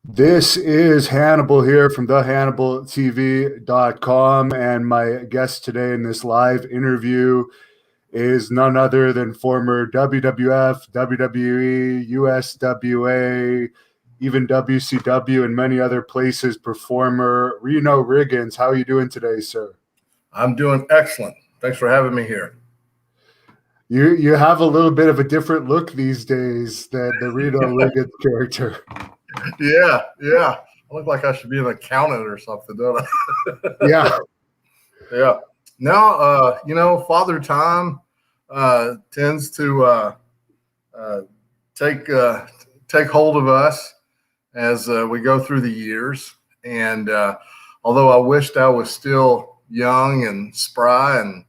This is Hannibal here from thehannibaltv.com, and my guest today in this live interview is none other than former WWF, WWE, USWA, even WCW, and many other places performer Reno Riggins. How are you doing today, sir? I'm doing excellent. Thanks for having me here. You have a little bit of a different look these days than the Reno Riggins character. Yeah. I look like I should be an accountant or something, don't I? Yeah. Yeah. Now, Father Time tends to take hold of us as we go through the years. And although I wished I was still young and spry and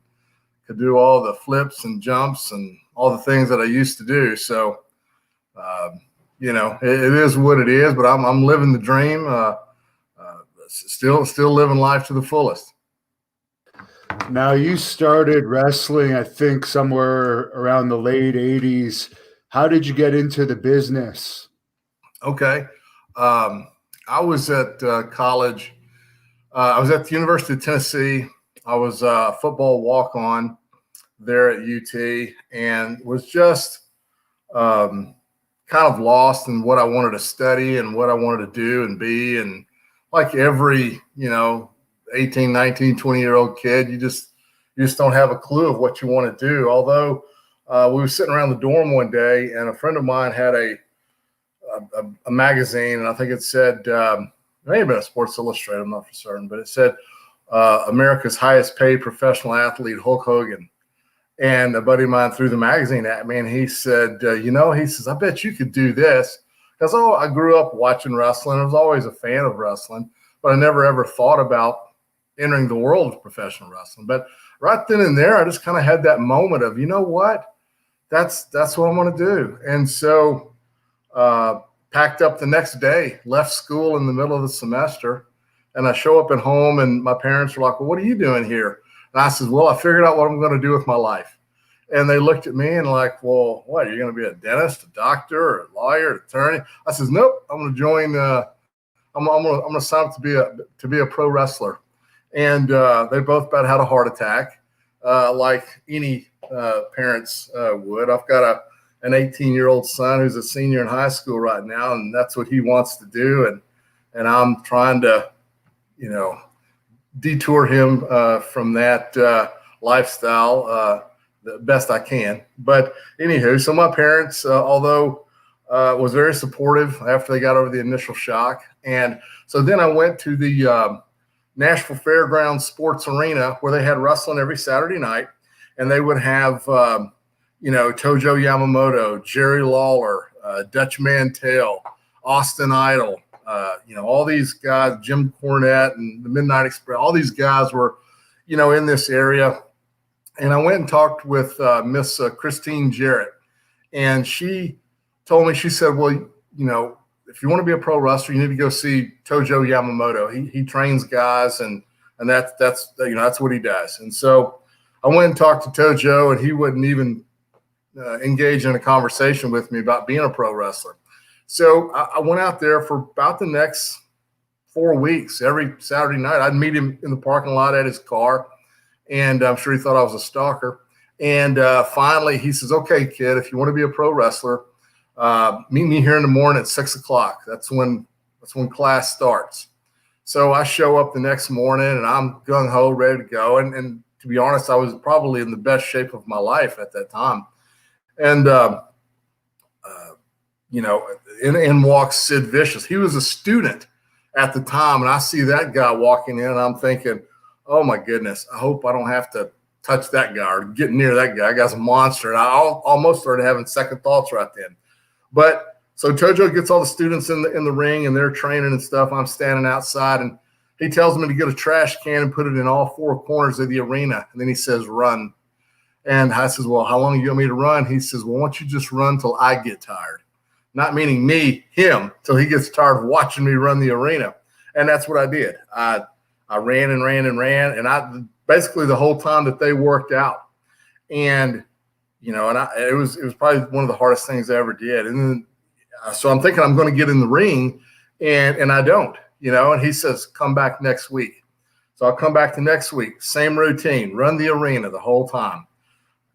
could do all the flips and jumps and all the things that I used to do. So, it is what it is, but I'm living the dream, still living life to the fullest. Now, you started wrestling, I think, somewhere around the late 80s. How did you get into the business? Okay. I was at college. I was at the University of Tennessee. I was a football walk-on there at UT and was just kind of lost in what I wanted to study and what I wanted to do and be. And like every, 18, 19, 20-year-old kid, you just don't have a clue of what you want to do. Although we were sitting around the dorm one day and a friend of mine had a magazine, and I think it said, it may have been a Sports Illustrated, I'm not for certain, but it said America's highest paid professional athlete, Hulk Hogan. And a buddy of mine threw the magazine at me, and he said, he says, I bet you could do this. Because, I grew up watching wrestling. I was always a fan of wrestling, but I never ever thought about entering the world of professional wrestling. But right then and there, I just kind of had that moment of, you know what? That's what I'm going to do. And so packed up the next day, left school in the middle of the semester, and I show up at home, and my parents were like, well, what are you doing here? And I said, well, I figured out what I'm going to do with my life. And they looked at me and like, well, what, you're going to be a dentist, a doctor, or a lawyer, an attorney? I said, nope, I'm going to join. I'm going to sign up to be a pro wrestler. And they both about had a heart attack, like any parents would. I've got an 18-year-old son who's a senior in high school right now, and that's what he wants to do. And I'm trying to, detour him from that lifestyle the best I can. But anywho, so my parents, although was very supportive after they got over the initial shock. And so then I went to the Nashville Fairgrounds Sports Arena where they had wrestling every Saturday night. And they would have, Tojo Yamamoto, Jerry Lawler, Dutch Mantel, Austin Idol, all these guys, Jim Cornette and the Midnight Express, all these guys were, in this area. And I went and talked with Miss Christine Jarrett, and she told me, she said, well, if you want to be a pro wrestler, you need to go see Tojo Yamamoto. He trains guys, and that's what he does. And so I went and talked to Tojo, and he wouldn't even engage in a conversation with me about being a pro wrestler. So I went out there for about the next 4 weeks. Every Saturday night, I'd meet him in the parking lot at his car, and I'm sure he thought I was a stalker. And finally, he says, okay, kid, if you want to be a pro wrestler, meet me here in the morning at 6 o'clock. That's when class starts. So I show up the next morning, and I'm gung-ho, ready to go. And to be honest, I was probably in the best shape of my life at that time. And in walks Sid Vicious. He was a student at the time, and I see that guy walking in, and I'm thinking, oh my goodness, I hope I don't have to touch that guy or get near that guy. That guy's a monster. And I almost started having second thoughts right then. But so Tojo gets all the students in the ring, and they're training and stuff. I'm standing outside, and he tells me to get a trash can and put it in all four corners of the arena. And then he says, run. And I says, well, how long do you want me to run? He says, well, why don't you just run till I get tired? Not meaning me, him, till he gets tired of watching me run the arena. And that's what I did. I ran and ran and ran, and I basically the whole time that they worked out. And it was probably one of the hardest things I ever did. And then so I'm thinking I'm going to get in the ring, And I don't, and he says, come back next week. So I'll come back the next week, same routine, run the arena the whole time.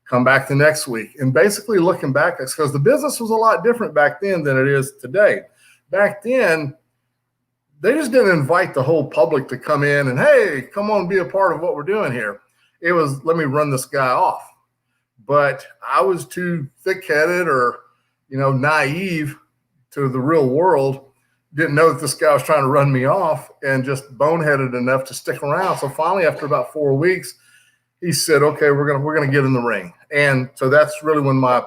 Come back the next week. And basically looking back, it's because the business was a lot different back then than it is today. Back then, they just didn't invite the whole public to come in and, hey, come on, be a part of what we're doing here. It was, let me run this guy off. But I was too thick-headed or, naive to the real world, didn't know that this guy was trying to run me off, and just boneheaded enough to stick around. So finally, after about 4 weeks, he said, okay, we're gonna get in the ring. And so that's really when my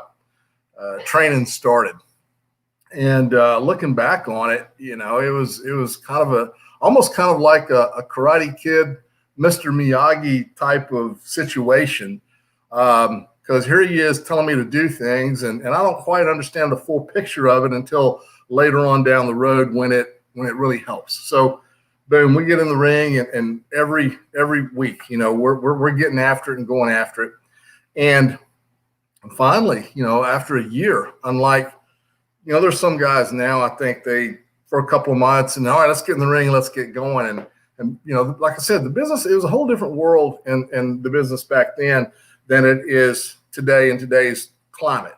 training started. And looking back on it, it was kind of almost like a Karate Kid, Mr. Miyagi type of situation. Because here he is telling me to do things, and I don't quite understand the full picture of it until later on down the road when it really helps. So boom, we get in the ring, and every week, we're getting after it and going after it. And finally, after a year, unlike, there's some guys now, I think they, for a couple of months, and all right, let's get in the ring, let's get going. And like I said, the business, it was a whole different world in the business back then than it is today in today's climate.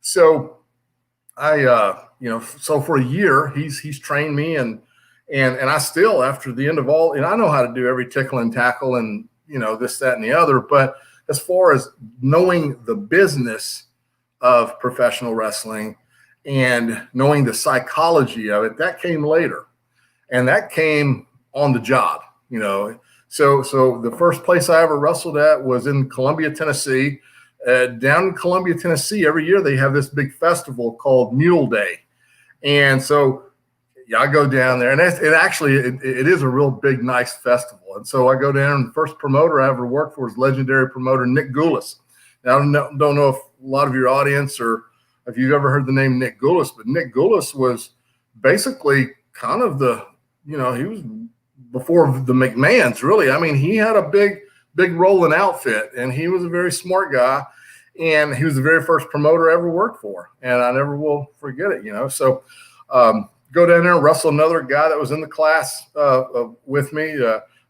So so for a year, he's trained me, and I still, after the end of all, and I know how to do every tickle and tackle and, this, that, and the other. But as far as knowing the business of professional wrestling and knowing the psychology of it, that came later, and that came on the job, So the first place I ever wrestled at was in Columbia, Tennessee. Down in Columbia, Tennessee, every year they have this big festival called Mule Day. And so I go down there, and it is a real big, nice festival. And so I go down, and the first promoter I ever worked for was legendary promoter Nick Goulas. Now, I don't know if a lot of your audience or if you've ever heard the name Nick Goulas, but Nick Goulas was basically kind of he was before the McMahons, really. I mean, he had a big rolling outfit, and he was a very smart guy, and he was the very first promoter I ever worked for, and I never will forget it, So go down there and wrestle another guy that was in the class with me,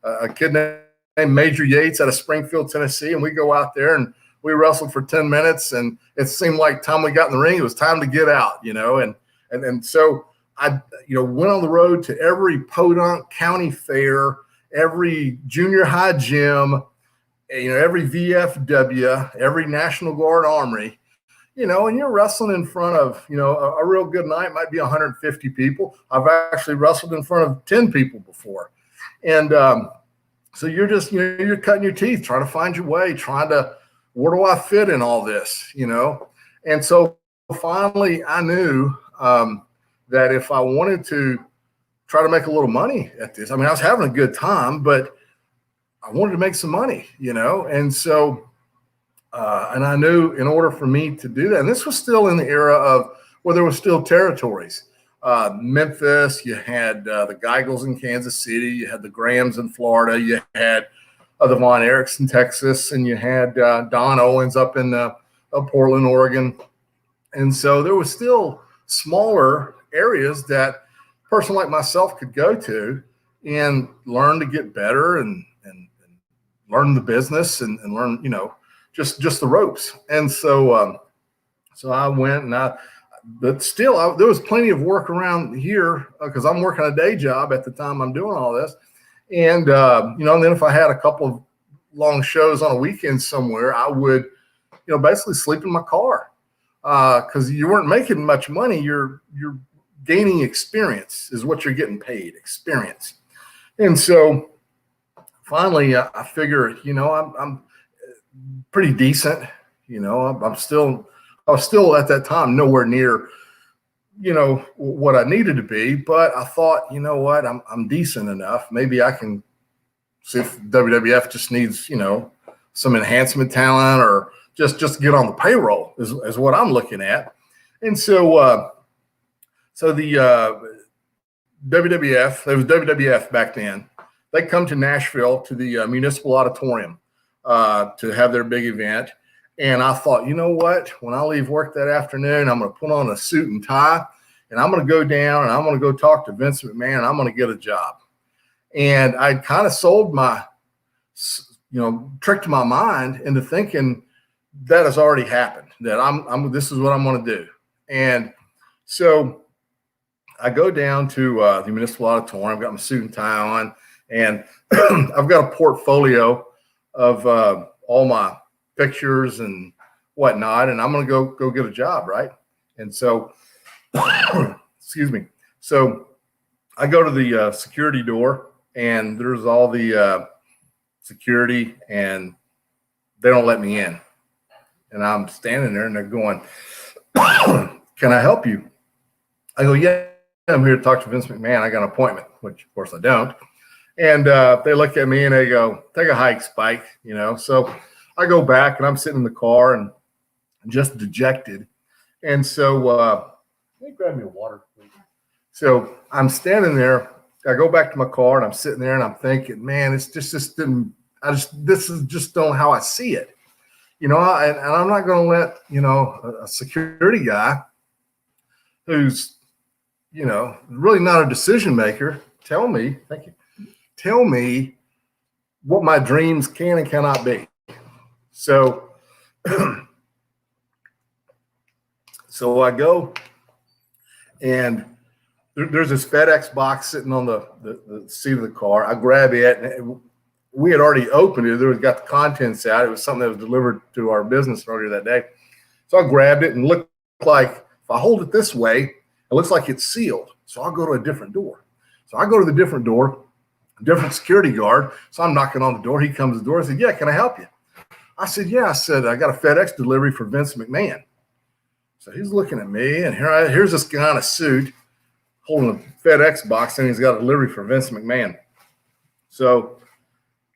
a kid named Major Yates out of Springfield, Tennessee, and we go out there, and we wrestled for 10 minutes, and it seemed like time we got in the ring, it was time to get out, and so I, went on the road to every Podunk County fair, every junior high gym, every VFW, every National Guard Armory, and you're wrestling in front of, a real good night might be 150 people. I've actually wrestled in front of 10 people before. And so you're just, you're cutting your teeth, trying to find your way, where do I fit in all this, And so finally I knew that if I wanted to try to make a little money at this, I mean, I was having a good time, but I wanted to make some money, and so, and I knew in order for me to do that, and this was still in the era of where there were still territories. Memphis, you had the Geigels in Kansas City, you had the Grahams in Florida, you had the Von Erichs in Texas, and you had Don Owens up in Portland, Oregon. And so there was still smaller areas that a person like myself could go to and learn to get better and learn the business and learn, just the ropes. And so, so I went, but still there was plenty of work around here because I'm working a day job at the time I'm doing all this. And, and then if I had a couple of long shows on a weekend somewhere, I would, basically sleep in my car because you weren't making much money. You're gaining experience is what you're getting paid, experience. And so finally, I figure, I'm pretty decent. I was still at that time nowhere near, what I needed to be. But I thought, what, I'm decent enough. Maybe I can see if WWF just needs, some enhancement talent or just get on the payroll is what I'm looking at. And so, so the WWF, there was WWF back then. They come to Nashville to the Municipal Auditorium to have their big event. And I thought, you know what? When I leave work that afternoon, I'm going to put on a suit and tie, and I'm going to go down and I'm going to go talk to Vince McMahon and I'm going to get a job. And I kind of sold tricked my mind into thinking that has already happened, that this is what I'm going to do. And so I go down to the Municipal Auditorium. I've got my suit and tie on, and I've got a portfolio of all my pictures and whatnot, and I'm going to go get a job, right? And so, excuse me. So I go to the security door, and there's all the security, and they don't let me in. And I'm standing there, and they're going, "Can I help you?" I go, "Yeah, I'm here to talk to Vince McMahon. I got an appointment," which of course I don't. And they look at me and they go, "Take a hike, Spike." So I go back and I'm sitting in the car and just dejected. And so, let me grab me a water, please. So I'm standing there. I go back to my car and I'm sitting there and I'm thinking, man, it's just this is just not how I see it. And I'm not going to let, a security guy who's, really not a decision maker tell me what my dreams can and cannot be. So, so I go and there's this FedEx box sitting on the seat of the car. I grab it, and we had already opened it. We've got the contents out. It was something that was delivered to our business earlier that day. So I grabbed it and looked like, if I hold it this way, it looks like it's sealed. So I'll go to a different door. So I go to the different door, different security guard. So I'm knocking on the door. He comes to the door. I said, "Yeah, can I help you?" I said, "Yeah." I said, "I got a FedEx delivery for Vince McMahon." So he's looking at me, and here's this guy in a suit holding a FedEx box, and he's got a delivery for Vince McMahon. So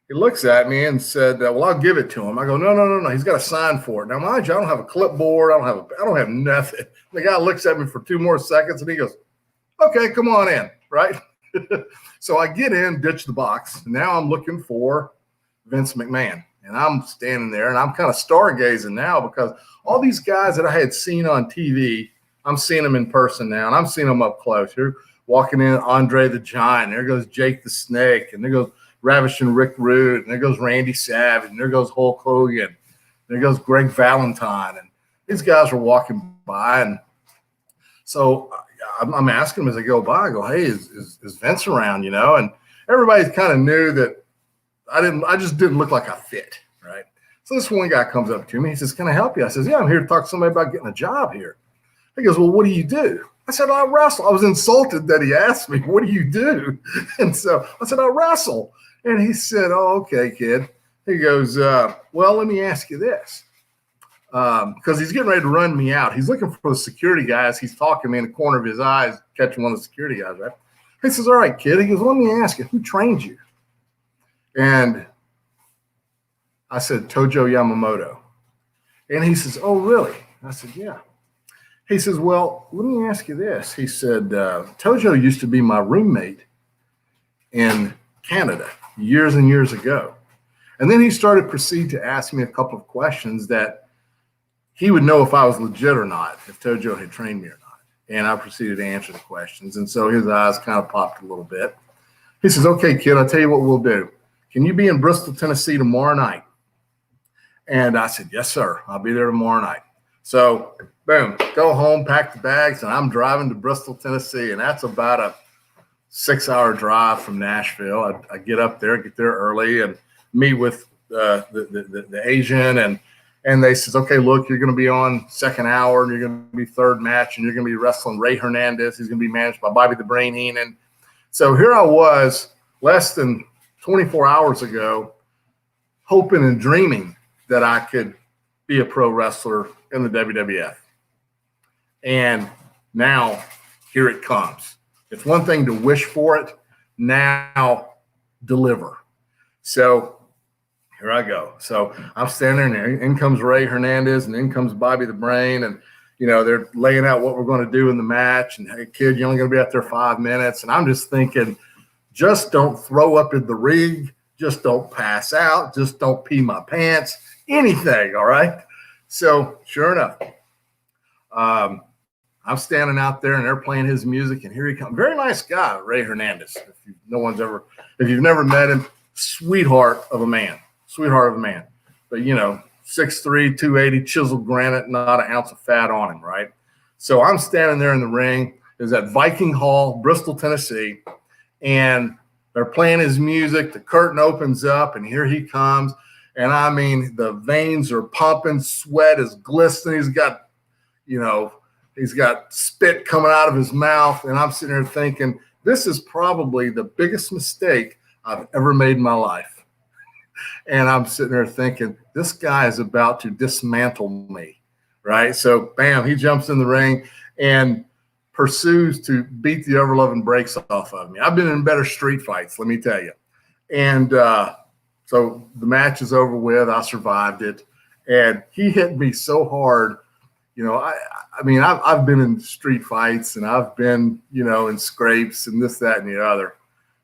he looks at me and said, "Well, I'll give it to him." I go, No. He's got to sign for it. Now, mind you, I don't have a clipboard. I don't have nothing. The guy looks at me for 2 more seconds, and he goes, "Okay, come on in," right? So I get in, ditch the box. Now I'm looking for Vince McMahon, and I'm standing there, and I'm kind of stargazing now because all these guys that I had seen on TV, I'm seeing them in person now, and I'm seeing them up close. Here, walking in, Andre the Giant. There goes Jake the Snake, and there goes Ravishing Rick Rude, and there goes Randy Savage, and there goes Hulk Hogan, there goes Greg Valentine, and these guys were walking by, and so I'm asking them as I go by. I go, "Hey, is Vince around?" And everybody kind of knew that I just didn't look like I fit, right? So this one guy comes up to me. He says, "Can I help you?" I says, "Yeah, I'm here to talk to somebody about getting a job here." He goes, "Well, what do you do?" I said, "I wrestle." I was insulted that he asked me, "What do you do?" And so I said, "I wrestle." And he said, "Oh, okay, kid." He goes, "Well, let me ask you this." Because he's getting ready to run me out. He's looking for the security guys. He's talking to me in the corner of his eyes, catching one of the security guys, right? He says, "All right, kid." He goes, "Let me ask you, who trained you?" And I said, "Tojo Yamamoto." And he says, "Oh, really?" I said, "Yeah." He says, "Well, let me ask you this." He said, "Tojo used to be my roommate in Canada years and years ago." And then he proceed to ask me a couple of questions that he would know if I was legit or not, if Tojo had trained me or not. And I proceeded to answer the questions. And so his eyes kind of popped a little bit. He says, "Okay, kid, I'll tell you what we'll do. Can you be in Bristol, Tennessee tomorrow night?" And I said, "Yes, sir. I'll be there tomorrow night." So, boom, go home, pack the bags, and I'm driving to Bristol, Tennessee. And that's about a 6-hour drive from Nashville. I get up there, get there early, and meet with the Asian. And they says, "Okay, look, you're going to be on second hour, and you're going to be third match, and you're going to be wrestling Ray Hernandez. He's going to be managed by Bobby the Brain Heenan." So here I was less than 24 hours ago, hoping and dreaming that I could be a pro wrestler in the WWF. And now here it comes. It's one thing to wish for it. Now deliver. So here I go. So I'm standing there. In comes Ray Hernandez, and in comes Bobby the Brain. And, they're laying out what we're going to do in the match. And, "Hey, kid, you're only going to be out there 5 minutes." And I'm just thinking, just don't throw up in the ring. Just don't pass out. Just don't pee my pants. Anything, all right? So sure enough, I I'm standing out there and they're playing his music, and here he comes. Very nice guy, Ray Hernandez. If you've never met him, sweetheart of a man. But 6'3", 280, chiseled granite, not an ounce of fat on him, right? So I'm standing there in the ring. It was at Viking Hall, Bristol, Tennessee, and they're playing his music. The curtain opens up, and here he comes. And I mean, the veins are pumping, sweat is glistening. He's got spit coming out of his mouth. And I'm sitting there thinking, this is probably the biggest mistake I've ever made in my life. And I'm sitting there thinking, this guy is about to dismantle me, right? So, bam, he jumps in the ring and pursues to beat the ever-loving brakes off of me. I've been in better street fights, let me tell you. And so the match is over with. I survived it. And he hit me so hard. I've been in street fights and I've been, in scrapes and this, that, and the other.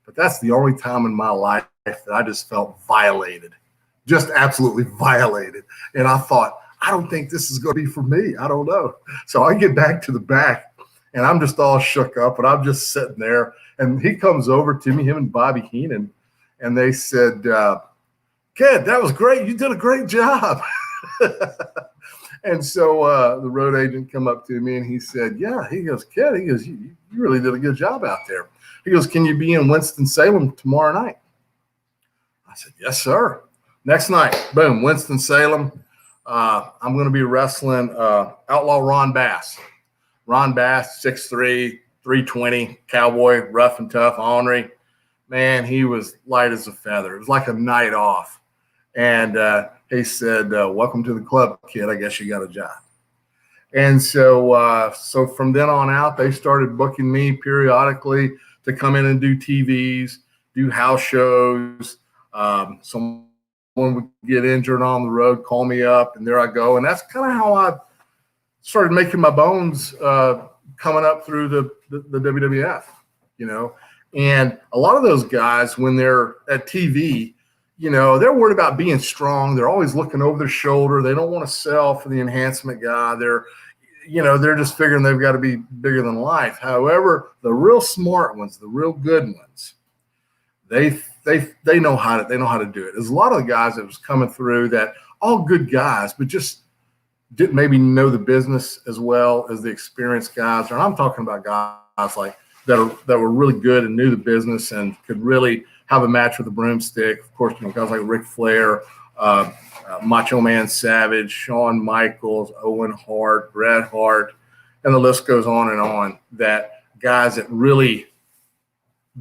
But that's the only time in my life that I just felt violated, just absolutely violated. And I thought, I don't think this is going to be for me. I don't know. So I get back to the back and I'm just all shook up and I'm just sitting there. And he comes over to me, him and Bobby Heenan, and they said, Kid, that was great. You did a great job. And so the road agent come up to me and he said, yeah, he goes, Kid, he goes, you really did a good job out there. He goes, can you be in Winston-Salem tomorrow night? I said, yes, sir. Next night, boom, Winston-Salem. I'm going to be wrestling Outlaw Ron Bass. Ron Bass, 6'3", 320, cowboy, rough and tough, ornery. Man, he was light as a feather. It was like a night off. And he said, welcome to the club, kid. I guess you got a job. And so from then on out, they started booking me periodically to come in and do TVs, do house shows. Someone would get injured on the road, call me up, and there I go. And that's kind of how I started making my bones coming up through the WWF, And a lot of those guys, when they're at TV, they're worried about being strong. They're always looking over their shoulder. They don't want to sell for the enhancement guy. They're just figuring they've got to be bigger than life. However, the real smart ones, the real good ones, they know how to do it. There's a lot of the guys that was coming through that all good guys, but just didn't maybe know the business as well as the experienced guys. And I'm talking about guys like that were really good and knew the business and could really have a match with a broomstick. Of course, guys like Ric Flair, Macho Man Savage, Shawn Michaels, Owen Hart, Bret Hart, and the list goes on, that guys that really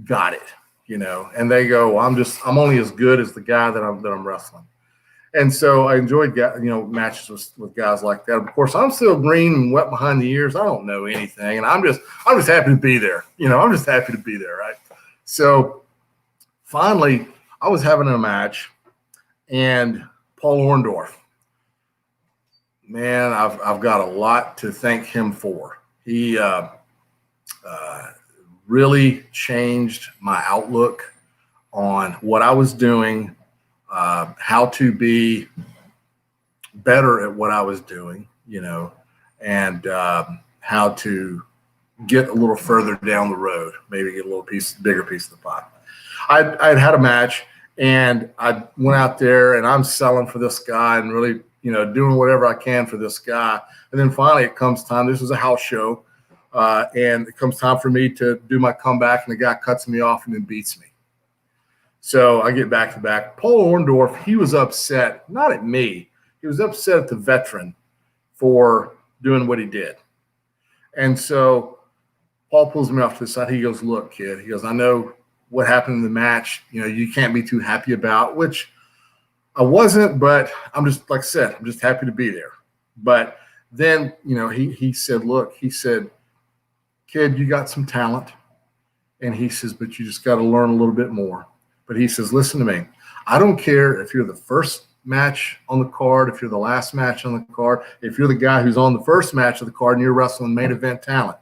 got it, and they go, I'm only as good as the guy that I'm wrestling. And so I enjoyed, matches with guys like that. Of course, I'm still green and wet behind the ears. I don't know anything, and I'm just happy to be there. I'm just happy to be there, right? So finally, I was having a match, and Paul Orndorff, man, I've got a lot to thank him for. He really changed my outlook on what I was doing, how to be better at what I was doing, and how to get a little further down the road, maybe get a bigger piece of the pie. I'd had a match, and I went out there, and I'm selling for this guy and really, doing whatever I can for this guy. And then finally it comes time. This was a house show, and it comes time for me to do my comeback, and the guy cuts me off and then beats me. So I get back to back. Paul Orndorff, he was upset, not at me. He was upset at the veteran for doing what he did. And so Paul pulls me off to the side. He goes, look, kid, he goes, I know what happened in the match, you can't be too happy about, which I wasn't, but I'm just, like I said, I'm just happy to be there. But then, he said, look, he said, kid, you got some talent. And he says, but you just got to learn a little bit more. But he says, listen to me. I don't care if you're the first match on the card, if you're the last match on the card, if you're the guy who's on the first match of the card and you're wrestling main event talent.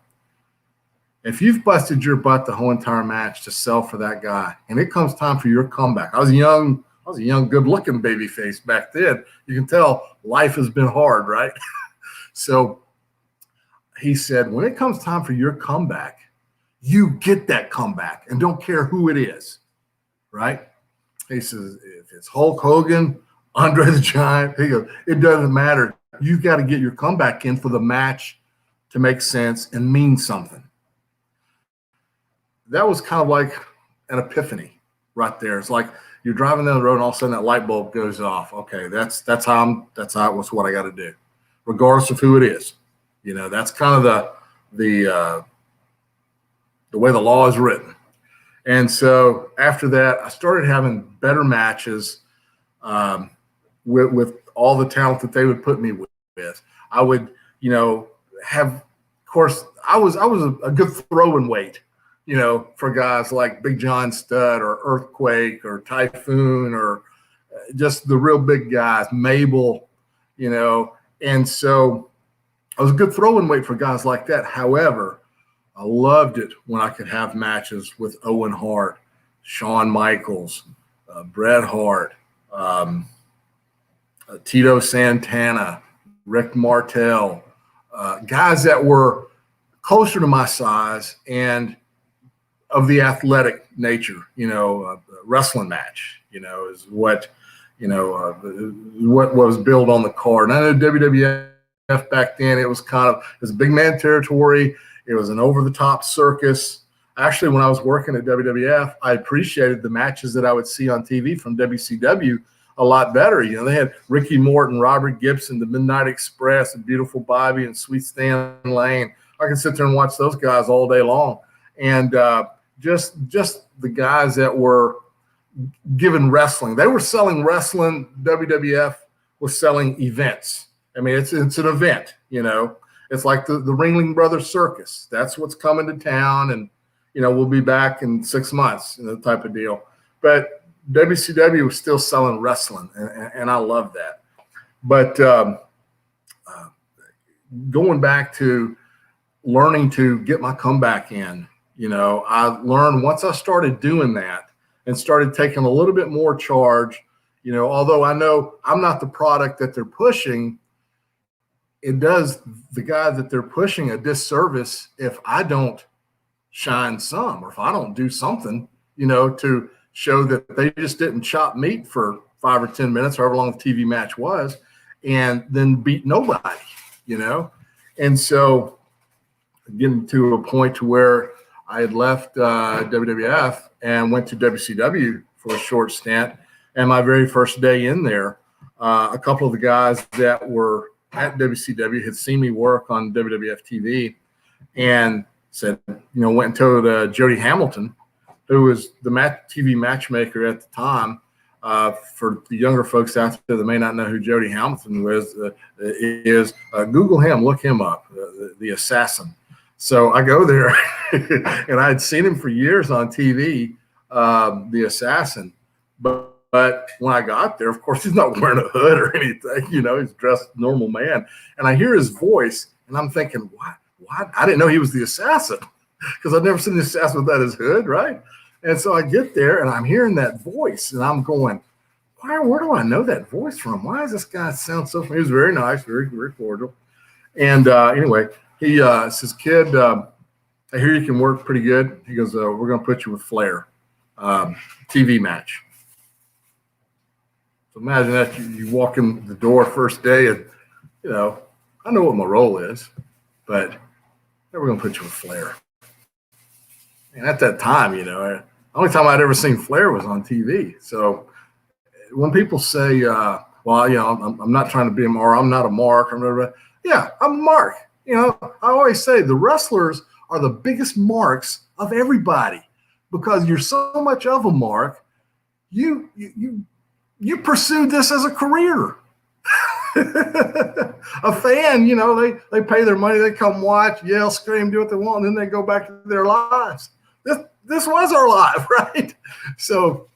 If you've busted your butt the whole entire match to sell for that guy, and it comes time for your comeback. I was a young, good-looking baby face back then. You can tell life has been hard, right? So he said, when it comes time for your comeback, you get that comeback and don't care who it is, right? He says, if it's Hulk Hogan, Andre the Giant, he goes, it doesn't matter. You've got to get your comeback in for the match to make sense and mean something. That was kind of like an epiphany right there. It's like you're driving down the road and all of a sudden that light what I got to do, regardless of who it is. You know, that's kind of the way the law is written. And so after that, I started having better matches with all the talent that they would put me with. I would, you know, have, of course, I was a good throwing weight, you know, for guys like Big John Studd or Earthquake or Typhoon or just the real big guys, Mabel, you know. And so I was a good throwing weight for guys like that. However, I loved it when I could have matches with Owen Hart, Shawn Michaels, Bret Hart, Tito Santana, Rick Martel, guys that were closer to my size and of the athletic nature. You know, wrestling match, you know, is what, you know, what was built on the card. And I know WWF back then, it was a big man territory. It was an over-the-top circus. Actually, when I was working at WWF, I appreciated the matches that I would see on TV from WCW a lot better. You know, they had Ricky Morton, Robert Gibson, the Midnight Express, and Beautiful Bobby, and Sweet Stan Lane. I can sit there and watch those guys all day long. And just the guys that were given wrestling. They were selling wrestling. WWF was selling events. I mean, it's an event, you know. It's like the Ringling Brothers Circus. That's what's coming to town, and, you know, we'll be back in 6 months, you know, type of deal. But WCW was still selling wrestling, and I love that. But going back to learning to get my comeback in, you know, I learned once I started doing that and started taking a little bit more charge, you know, although I know I'm not the product that they're pushing, it does the guy that they're pushing a disservice if I don't shine some, or if I don't do something, you know, to show that they just didn't chop meat for 5 or 10 minutes, however long the TV match was, and then beat nobody, you know. And so getting to a point to where I had left WWF and went to WCW for a short stint. And my very first day in there, a couple of the guys that were at WCW had seen me work on WWF TV and said, you know, went and told Jody Hamilton, who was the TV matchmaker at the time. For the younger folks out there that may not know who Jody Hamilton was, Google him, look him up, the assassin. So I go there, and I had seen him for years on TV, the assassin. But when I got there, of course, he's not wearing a hood or anything. You know, he's dressed normal man. And I hear his voice, and I'm thinking, what? I didn't know he was the assassin, because I'd never seen the assassin without his hood, right? And so I get there, and I'm hearing that voice, and I'm going, where do I know that voice from? Why does this guy sound so familiar? He was very nice, very, very cordial. And anyway, he says, kid, I hear you can work pretty good. He goes, we're going to put you with Flair, TV match. So imagine that you walk in the door first day, and, you know, I know what my role is, but we're going to put you with Flair. And at that time, you know, the only time I'd ever seen Flair was on TV. So when people say, well, you know, I'm not trying to be a mark, I'm not a mark, yeah, I'm a mark. You know, I always say the wrestlers are the biggest marks of everybody, because you're so much of a mark. You pursued this as a career. A fan, you know, they pay their money, they come watch, yell, scream, do what they want, and then they go back to their lives. This was our life, right? So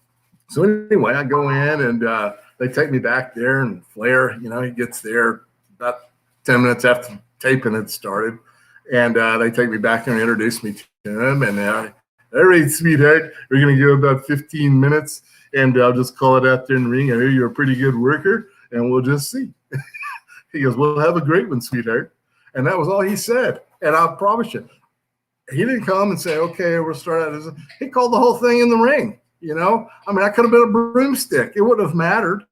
anyway, I go in, and they take me back there, and Flair, you know, he gets there about 10 minutes after taping had started, and they take me back there and introduce me to him, and all right, sweetheart, we're going to give about 15 minutes, and I'll just call it out there in the ring. I hear you're a pretty good worker, and we'll just see. He goes, we'll have a great one, sweetheart. And that was all he said. And I promise you, he didn't come and say, okay, we'll start out. He called the whole thing in the ring. You know, I mean, I could have been a broomstick. It wouldn't have mattered.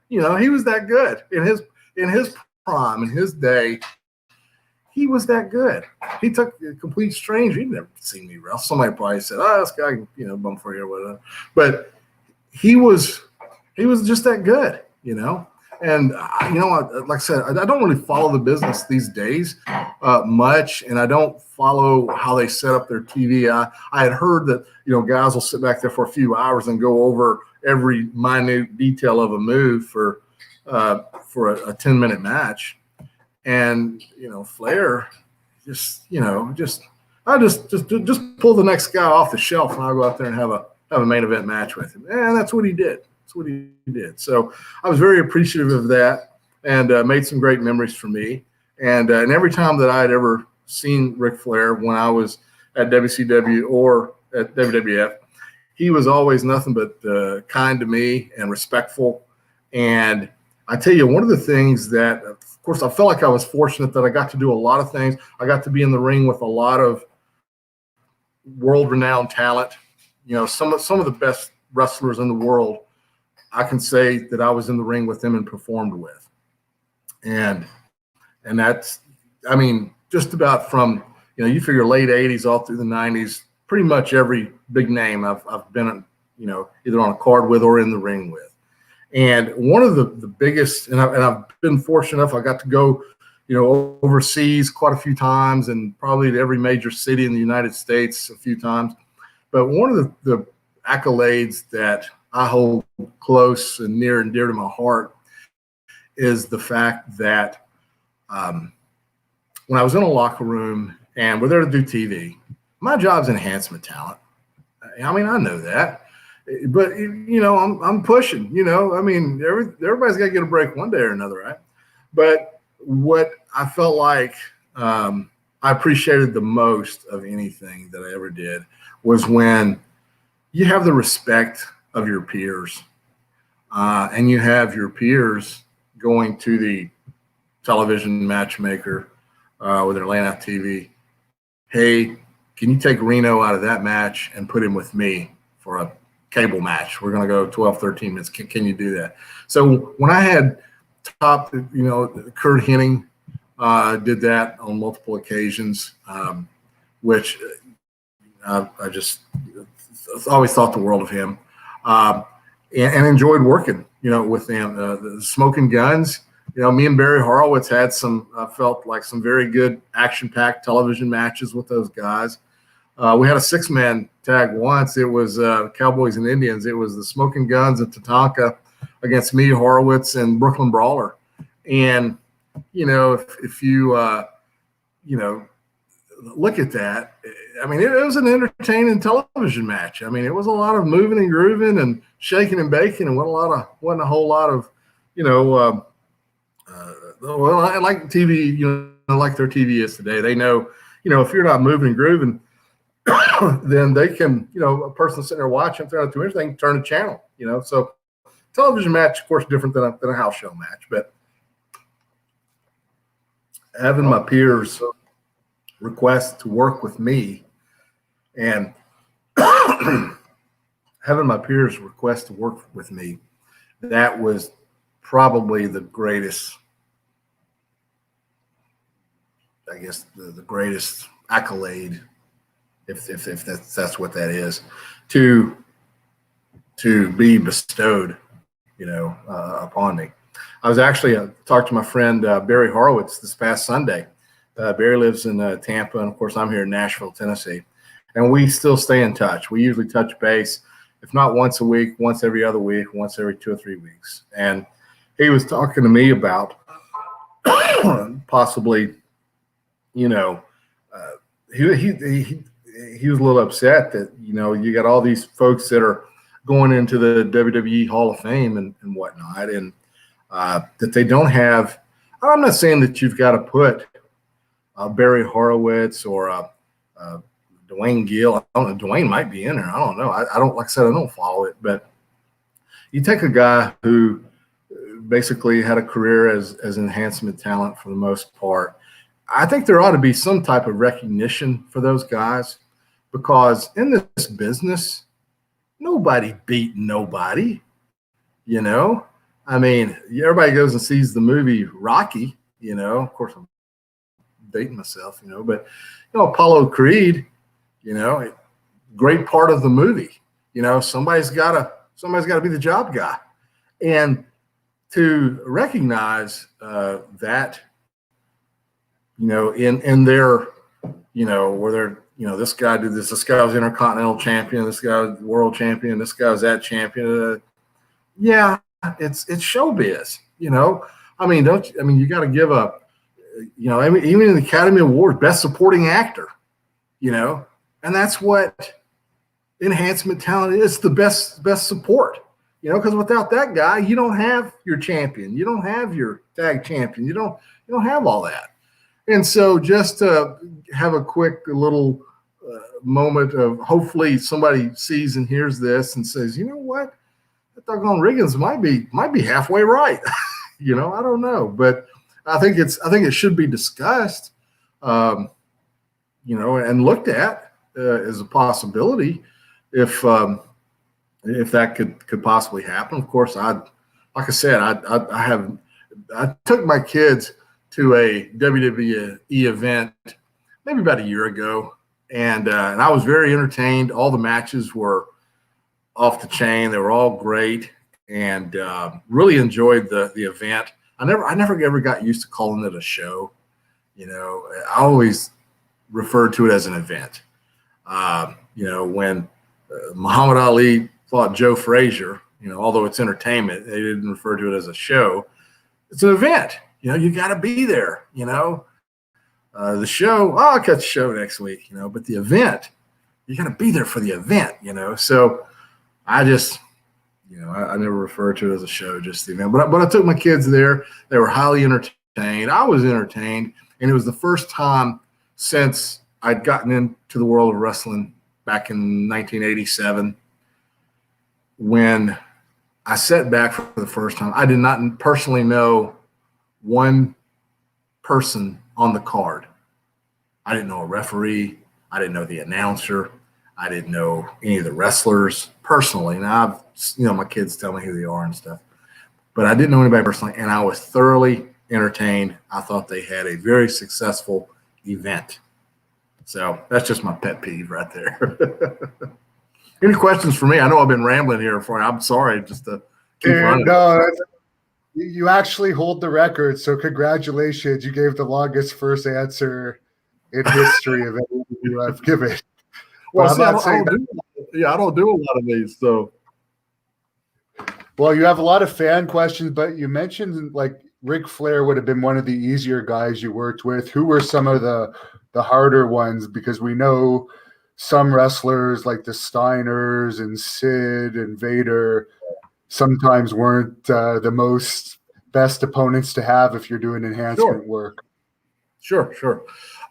You know, he was that good in his prime, in his day. He was that good. He took a complete stranger. He'd never seen me wrestle. Somebody probably said, "Oh, this guy, you know, bum for you or whatever." But he was just that good, you know. And you know, like I said, I don't really follow the business these days much, and I don't follow how they set up their TV. I had heard that, you know, guys will sit back there for a few hours and go over every minute detail of a move for a 10-minute match. And, you know, Flair I just pull the next guy off the shelf and I'll go out there and have a main event match with him. And that's what he did. That's what he did. So I was very appreciative of that, and made some great memories for me. And every time that I had ever seen Ric Flair when I was at WCW or at WWF, he was always nothing but kind to me and respectful. And I tell you, one of the things that, of course, I felt like I was fortunate that I got to do a lot of things. I got to be in the ring with a lot of world-renowned talent. You know, some of the best wrestlers in the world, I can say that I was in the ring with them and performed with. And that's, I mean, just about from, you know, you figure late 80s all through the 90s, pretty much every big name I've been, you know, either on a card with or in the ring with. And one of the biggest, and I've been fortunate enough, I got to go, you know, overseas quite a few times, and probably to every major city in the United States a few times. But one of the accolades that I hold close and near and dear to my heart is the fact that when I was in a locker room and we're there to do TV, my job's enhancement talent. I mean, I know that. But, you know, I'm pushing, you know, I mean, everybody's got to get a break one day or another, right? But what I felt like I appreciated the most of anything that I ever did was when you have the respect of your peers, and you have your peers going to the television matchmaker where they're laying out TV. Hey, can you take Reno out of that match and put him with me for a cable match? We're going to go 12, 13 minutes. Can you do that? So when I had top, you know, Kurt Hennig did that on multiple occasions, which I just always thought the world of him, and enjoyed working, you know, with them. The Smoking Guns, you know, me and Barry Horowitz had I felt like some very good action-packed television matches with those guys. We had a 6-man tag once. It was Cowboys and Indians. It was the Smoking Guns and Tatanka against me, Horowitz, and Brooklyn Brawler. And, you know, if you, you know, look at that, I mean, it was an entertaining television match. I mean, it was a lot of moving and grooving and shaking and baking, and wasn't a whole lot of, you know, well, I like TV, you know, like their TV is today. They know, you know, if you're not moving and grooving, then they can, you know, a person sitting there watching, if they're not doing anything, turn the channel, you know. So television match, of course, different than a house show match, but having my peers request to work with me and having my peers request to work with me, that was probably the greatest, I guess, the greatest accolade, if that's what that is, to be bestowed, you know, upon me. I was actually talked to my friend Barry Horowitz this past Sunday. Barry lives in Tampa, and of course I'm here in Nashville, Tennessee, and we still stay in touch. We usually touch base, if not once a week, once every other week, once every 2 or 3 weeks. And he was talking to me about possibly, you know, he was a little upset that, you know, you got all these folks that are going into the WWE Hall of Fame and whatnot, and that they don't have. I'm not saying that you've got to put Barry Horowitz or Dwayne Gill. I don't know. Dwayne might be in there. I don't know. I don't, like I said, I don't follow it, but you take a guy who basically had a career as enhancement talent for the most part, I think there ought to be some type of recognition for those guys, because in this business, nobody beat nobody. You know, I mean, everybody goes and sees the movie Rocky. You know, of course, I'm dating myself. You know, but Apollo Creed. You know, great part of the movie. You know, somebody's got to be the job guy, and to recognize that, in their, where they're, this guy did this was Intercontinental Champion, this guy was World Champion, this guy was that champion. Yeah, it's showbiz. I mean, you got to give up. Even in the Academy Awards, Best Supporting Actor. And that's what enhancement talent is, the best support. Because without that guy, you don't have your champion, you don't have your tag champion, you don't have all that. And so, just to have a quick little moment of, hopefully somebody sees and hears this and says, you know what, that doggone Riggins might be halfway right. I don't know, but I think it should be discussed, and looked at as a possibility if that could possibly happen. Of course, I took my kids to a WWE event maybe about a year ago, and I was very entertained. All the matches were off the chain; they were all great, and really enjoyed the event. I never ever got used to calling it a show. I always referred to it as an event. When Muhammad Ali fought Joe Frazier, although it's entertainment, they didn't refer to it as a show. It's an event. You got to be there. The show, I'll catch the show next week. But the event, you got to be there for the event. So I just, I never referred to it as a show, just the event. But I took my kids there. They were highly entertained. I was entertained, and it was the first time since I'd gotten into the world of wrestling back in 1987 when I sat back for the first time. I did not personally know one person on the card. I didn't know a referee. I didn't know the announcer. I didn't know any of the wrestlers personally. Now, my kids tell me who they are and stuff, but I didn't know anybody personally, and I was thoroughly entertained. I thought they had a very successful event. So that's just my pet peeve right there. Any questions for me? I know I've been rambling here for you. I'm sorry, just to keep running. No, you actually hold the record, so congratulations. You gave the longest first answer in history of any interview I've given. Well, I don't do a lot of these, so. Well, you have a lot of fan questions, but you mentioned like Ric Flair would have been one of the easier guys you worked with. Who were some of the harder ones? Because we know some wrestlers like the Steiners and Sid and Vader sometimes weren't the most best opponents to have if you're doing enhancement work. Sure.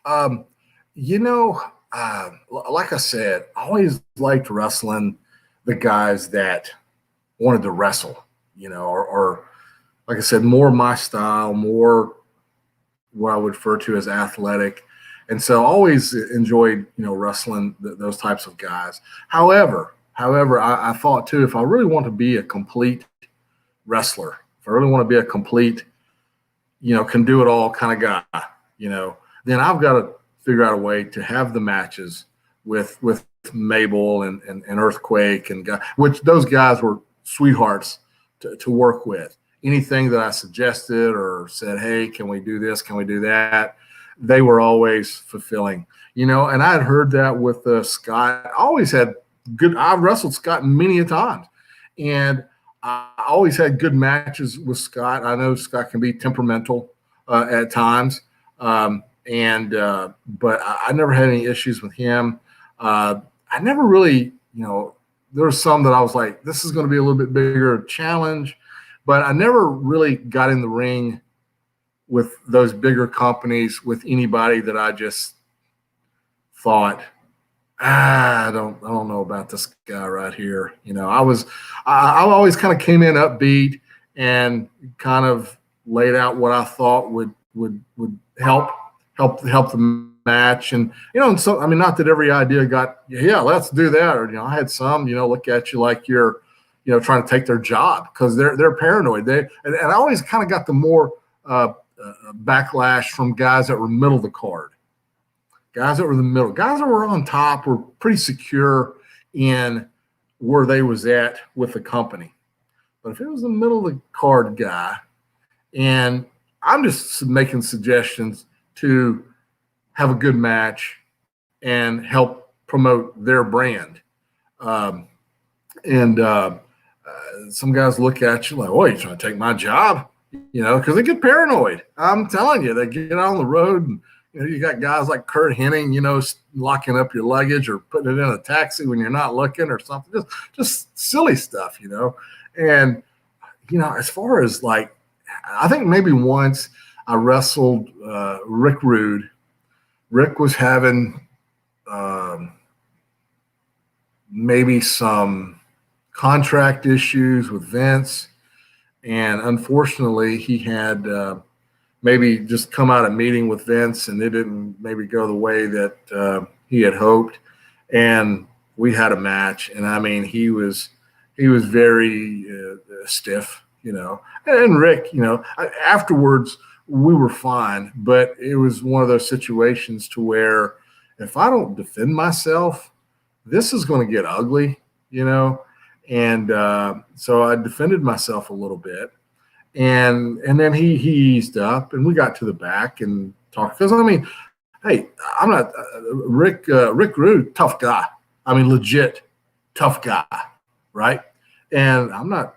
Like I said, I always liked wrestling the guys that wanted to wrestle, or like I said, more my style, more what I would refer to as athletic. And so I always enjoyed, wrestling those types of guys. However, I thought too, if I really want to be a complete wrestler, if I really want to be a complete, can do it all kind of guy, then I've got to figure out a way to have the matches with Mabel and Earthquake which those guys were sweethearts to work with. Anything that I suggested or said, hey, can we do this? Can we do that? They were always fulfilling, and I had heard that with Scott. I wrestled Scott many a times, and I always had good matches with Scott. I know Scott can be temperamental at times, but I never had any issues with him. I never really, there were some that I was like, this is going to be a little bit bigger challenge, but I never really got in the ring with those bigger companies with anybody that I just thought, I don't know about this guy right here. I always kind of came in upbeat and kind of laid out what I thought would help help the match. And, and so, I mean, not that every idea got, yeah, let's do that. Or, I had some, look at you like you're, trying to take their job because they're paranoid. And I always kind of got the more backlash from guys that were middle of the card. Guys that were in the middle, guys that were on top were pretty secure in where they was at with the company. But if it was the middle of the card guy, and I'm just making suggestions to have a good match and help promote their brand. Some guys look at you like, oh, you're trying to take my job, because they get paranoid. I'm telling you, they get on the road and, you got guys like Kurt Hennig, locking up your luggage or putting it in a taxi when you're not looking or something, just silly stuff, And, as far as like, I think maybe once I wrestled Rick Rude. Rick was having maybe some contract issues with Vince. And unfortunately, he had maybe just come out of meeting with Vince and it didn't maybe go the way that he had hoped. And we had a match. And I mean, he was very stiff, and Rick, afterwards we were fine, but it was one of those situations to where if I don't defend myself, this is going to get ugly, and so I defended myself a little bit. And then he eased up, and we got to the back and talked. Because I mean, hey, I'm not Rick Rude, tough guy. I mean, legit tough guy, right? And I'm not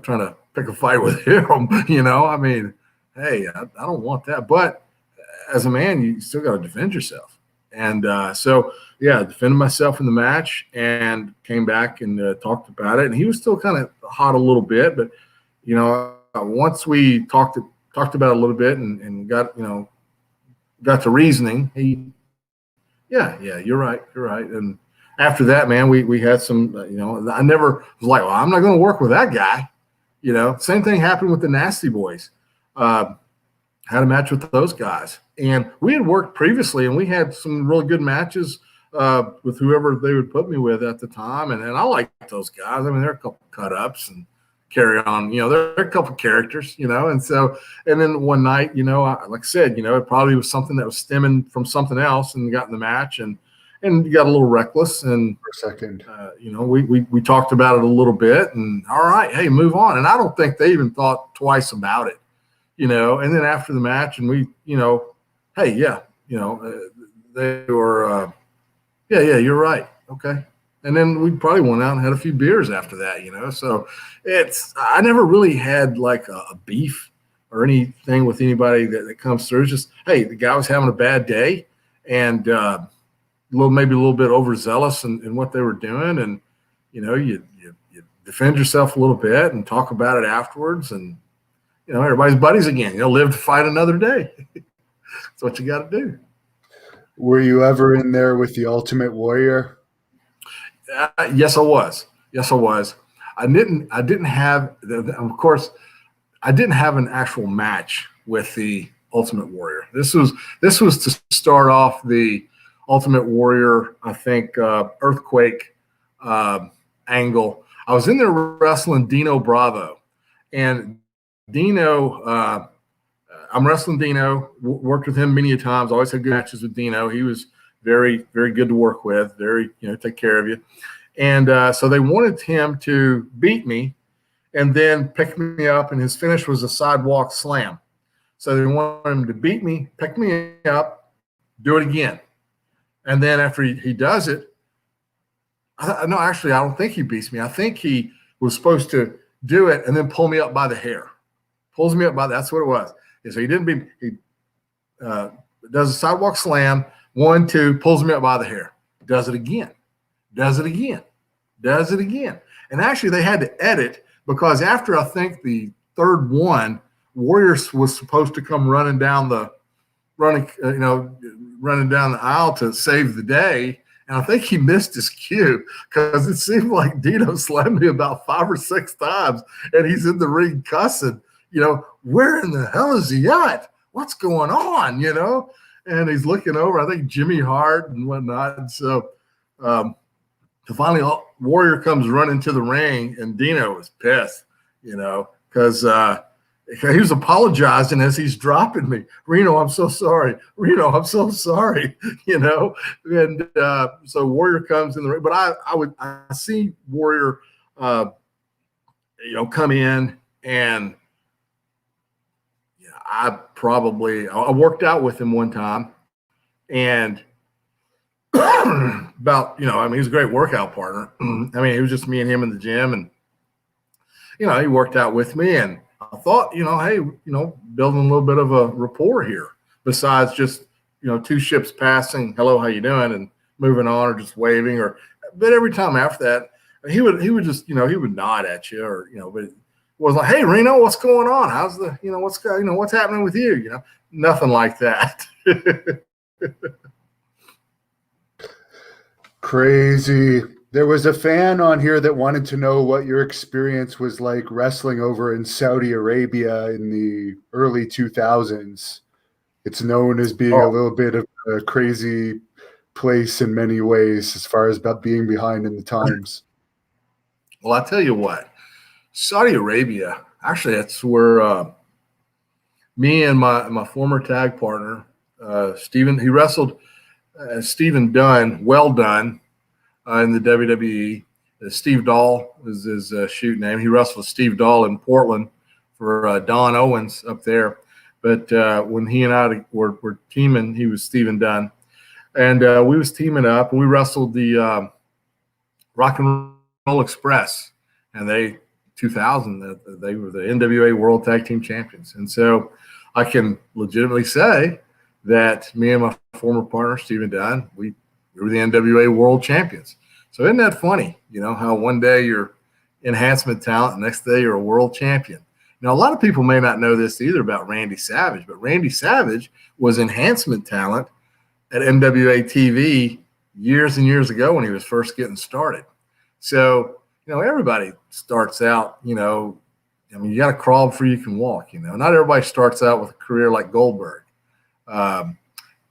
trying to pick a fight with him. I mean, hey, I don't want that. But as a man, you still got to defend yourself. And so yeah, defended myself in the match and came back and talked about it. And he was still kind of hot a little bit, but once we talked about it a little bit and got to reasoning, yeah, you're right. And after that, man, we had some, I never was like, well, I'm not going to work with that guy. Same thing happened with the Nasty Boys. Had a match with those guys, and we had worked previously, and we had some really good matches with whoever they would put me with at the time. And I liked those guys. I mean, they're a couple cut ups and carry on, they're a couple characters, and so, and then one night, like I said, it probably was something that was stemming from something else and got in the match and got a little reckless. And for a second, we talked about it a little bit and all right, hey, move on. And I don't think they even thought twice about it, and then after the match and we, hey, yeah, they were, yeah, you're right. Okay. And then we probably went out and had a few beers after that, So I never really had like a beef or anything with anybody that comes through. It's just, hey, the guy was having a bad day and maybe a little bit overzealous in what they were doing. And, you defend yourself a little bit and talk about it afterwards. And, everybody's buddies again. Live to fight another day. That's what you got to do. Were you ever in there with the Ultimate Warrior? Yes, I was. I didn't have, of course, I didn't have an actual match with the Ultimate Warrior. This was to start off the Ultimate Warrior, I think, Earthquake angle. I was in there wrestling Dino Bravo, and Dino, I'm wrestling Dino, worked with him many times, always had good matches with Dino. He was very, very good to work with, very, take care of you. And so they wanted him to beat me and then pick me up, and his finish was a sidewalk slam. So they wanted him to beat me, pick me up, do it again. And then after he does it, no, actually, I don't think he beats me. I think he was supposed to do it and then pull me up by the hair. Pulls me up by, that's what it was. So he didn't beat, he does a sidewalk slam, 1, 2, pulls me up by the hair, does it again. And actually they had to edit because after I think the third one, Warriors was supposed to come running down the aisle to save the day. And I think he missed his cue because it seemed like Dino slammed me about 5 or 6 times and he's in the ring cussing, where in the hell is he at? What's going on? and he's looking over, I think Jimmy Hart and whatnot. And so finally Warrior comes running to the ring, and Dino was pissed, because he was apologizing as he's dropping me. Reno, I'm so sorry. Reno, I'm so sorry. And so Warrior comes in the ring, but I see Warrior, come in, and I worked out with him one time, and about, he was a great workout partner. It was just me and him in the gym, and, he worked out with me, and I thought, hey, building a little bit of a rapport here besides just, two ships passing, hello, how you doing, and moving on, or just waving, but every time after that, he would just, he would nod at you, or, but it was like, hey, Reno, what's going on? How's the, what's happening with you? Nothing like that. Crazy. There was a fan on here that wanted to know what your experience was like wrestling over in Saudi Arabia in the early 2000s. It's known as being a little bit of a crazy place in many ways as far as about being behind in the times. Well, I tell you what, Saudi Arabia, actually, that's where me and my former tag partner, Steven, he wrestled Stephen Dunn, well done, in the WWE. Steve Dahl is his shoot name. He wrestled with Steve Dahl in Portland for Don Owens up there. But when he and I were teaming, he was Stephen Dunn. And we was teaming up, and we wrestled the Rock and Roll Express. And 2000, they were the NWA World Tag Team Champions. And so I can legitimately say that me and my former partner, Stephen Dunn, we were the NWA World Champions. So isn't that funny, how one day you're enhancement talent, the next day you're a world champion. Now, a lot of people may not know this either about Randy Savage, but Randy Savage was enhancement talent at NWA TV years and years ago when he was first getting started. So, everybody starts out, you got to crawl before you can walk, Not everybody starts out with a career like Goldberg.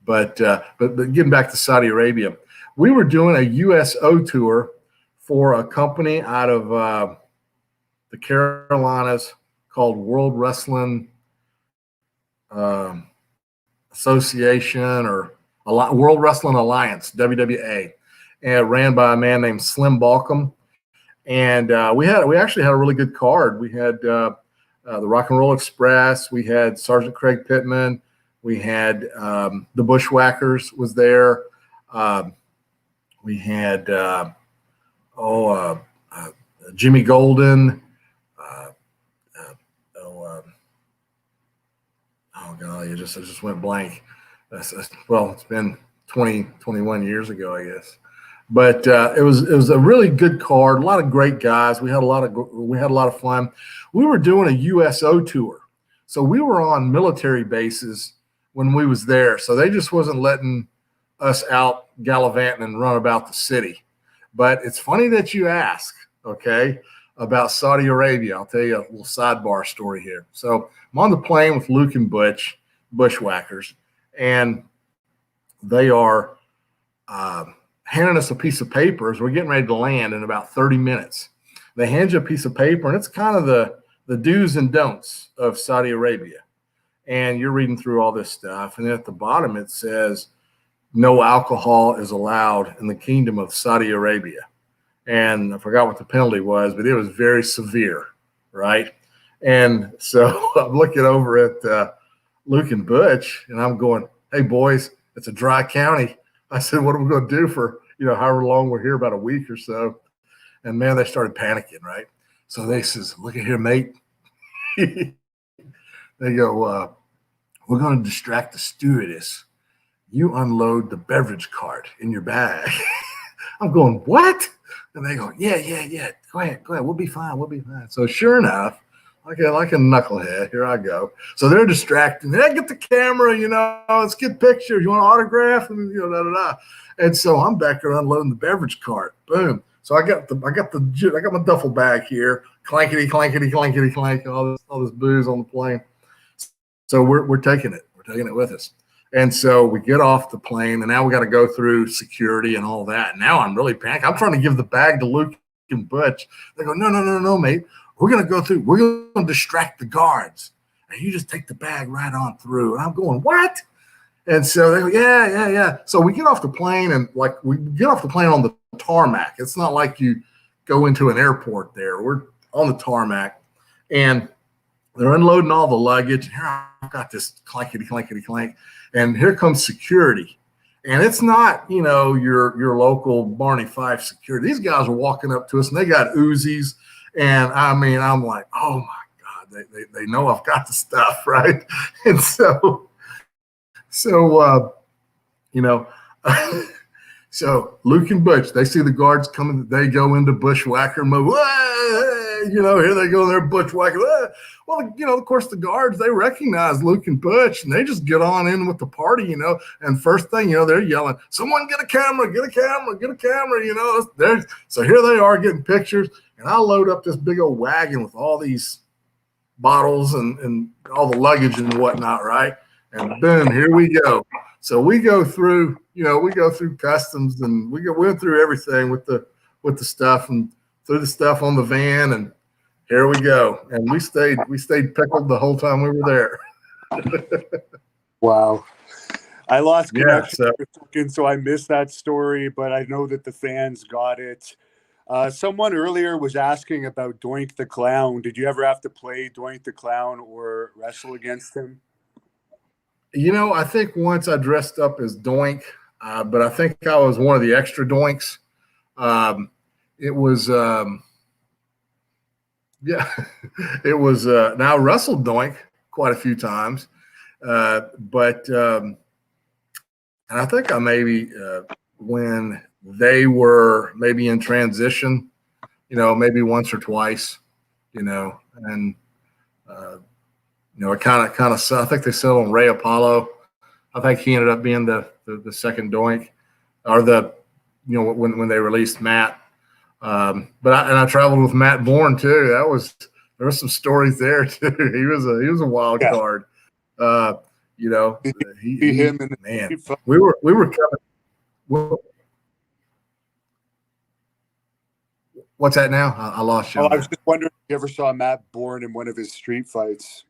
But getting back to Saudi Arabia, we were doing a USO tour for a company out of the Carolinas called World Wrestling Association, or World Wrestling Alliance, WWA, and ran by a man named Slim Balcom. And we actually had a really good card. We had the Rock and Roll Express. We had Sergeant Craig Pittman. We had the Bushwhackers was there. We had Jimmy Golden. I just went blank. Well, it's been 21 years ago, I guess. But it was a really good card. A lot of great guys. We had a lot of fun. We were doing a USO tour, so we were on military bases when we was there. So they just wasn't letting us out gallivanting and run about the city. But it's funny that you ask, okay, about Saudi Arabia. I'll tell you a little sidebar story here. So I'm on the plane with Luke and Butch, Bushwhackers, and they are handing us a piece of paper as we're getting ready to land in about 30 minutes. They hand you a piece of paper, and it's kind of the do's and don'ts of Saudi Arabia. And you're reading through all this stuff. And then at the bottom, it says, no alcohol is allowed in the kingdom of Saudi Arabia. And I forgot what the penalty was, but it was very severe, right? And so I'm looking over at Luke and Butch, and I'm going, hey, boys, it's a dry county. I said, what are we going to do for, however long we're here, about a week or so? And, man, they started panicking, right? So they says, look at here, mate. They go, we're going to distract the stewardess. You unload the beverage cart in your bag. I'm going, what? And they go, yeah. Go ahead. We'll be fine. So sure enough, like a knucklehead, here I go. So they're distracting. Hey, get the camera, let's get pictures. You want an autograph? And And so I'm back there unloading the beverage cart. Boom. So I got my duffel bag here. Clankety, clank, all this booze on the plane. So we're taking it. We're taking it with us. And so we get off the plane, and now we got to go through security and all that. Now I'm really panicking. I'm trying to give the bag to Luke and Butch. They go, no, mate. We're going to go through. We're going to distract the guards. And you just take the bag right on through. And I'm going, what? And so they go, yeah. So we get off the plane, and we get off the plane on the tarmac. It's not like you go into an airport there. We're on the tarmac, and they're unloading all the luggage. Here I've got this clankety clank, and here comes security. And it's not, your local Barney Fife security. These guys are walking up to us, and they got Uzis. And I mean, I'm like, oh my God, they know I've got the stuff, right? And so so Luke and Butch, they see the guards coming. They go into bushwhacker mode. Here they go, they're bushwhacking. Well, of course, the guards, they recognize Luke and Butch, and they just get on in with the party, And first thing, they're yelling, "Someone get a camera, get a camera, get a camera!" So here they are getting pictures, and I load up this big old wagon with all these bottles and all the luggage and whatnot, right? And boom, here we go. So we go through, customs, and we went through everything with the stuff and threw the stuff on the van, and here we go. And we stayed pickled the whole time we were there. Wow. I lost connection for a second, so I missed that story, but I know that the fans got it. Someone earlier was asking about Doink the Clown. Did you ever have to play Doink the Clown or wrestle against him? I think once I dressed up as Doink, but I think I was one of the extra Doinks. It was, it was, now I wrestled Doink quite a few times, but and I think I maybe, when they were maybe in transition, maybe once or twice, and, it kind of, I think they settled on Ray Apollo. I think he ended up being the second Doink, or when they released Matt. But I traveled with Matt Bourne too. There were some stories there too. He was a wild card. We were coming. What's that now? I lost you. I was just wondering if you ever saw Matt Bourne in one of his street fights.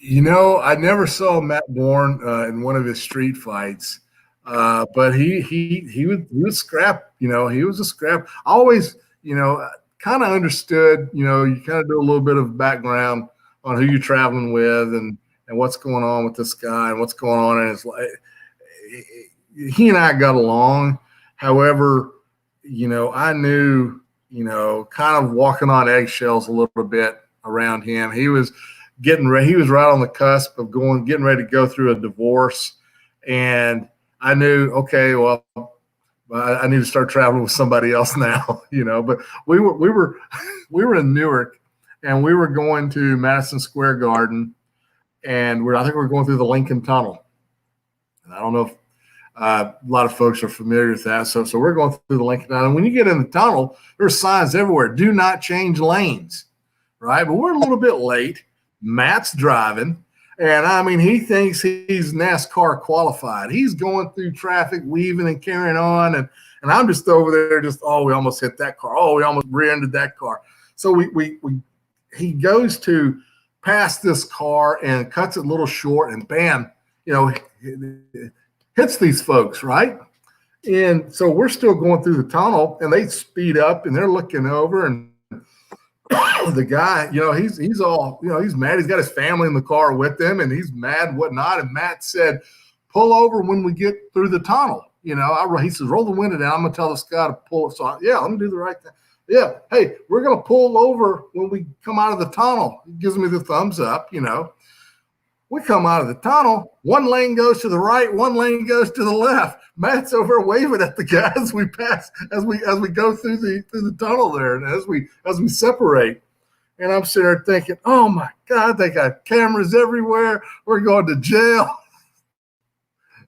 I never saw Matt Bourne in one of his street fights. But he was scrap, he was a scrap. I always, kind of understood, you kind of do a little bit of background on who you're traveling with and what's going on with this guy and what's going on in his life. He and I got along. However, I knew, kind of walking on eggshells a little bit around him. He was he was right on the cusp of getting ready to go through a divorce. And I knew, okay, well, I need to start traveling with somebody else now, But we were in Newark, and we were going to Madison Square Garden, and I think we're going through the Lincoln Tunnel. And I don't know if a lot of folks are familiar with that. So we're going through the Lincoln Tunnel. And when you get in the tunnel, there's signs everywhere: do not change lanes, right? But we're a little bit late. Matt's driving. And I mean, he thinks he's NASCAR qualified. He's going through traffic, weaving and carrying on. And I'm just over there we almost hit that car. Oh, we almost rear-ended that car. So he goes to pass this car and cuts it a little short, and bam, hits these folks, right? And so we're still going through the tunnel, and they speed up, and they're looking over, and the guy, he's all, he's mad. He's got his family in the car with him, and he's mad and whatnot. And Matt said, pull over when we get through the tunnel. He says, roll the window down. I'm going to tell this guy to pull it. So let me do the right thing. Yeah. Hey, we're going to pull over when we come out of the tunnel. He gives me the thumbs up, We come out of the tunnel. One lane goes to the right, one lane goes to the left. Matt's over waving at the guy as we pass, as we go through the tunnel there, and as we separate. And I'm sitting there thinking, oh my God, they got cameras everywhere. We're going to jail.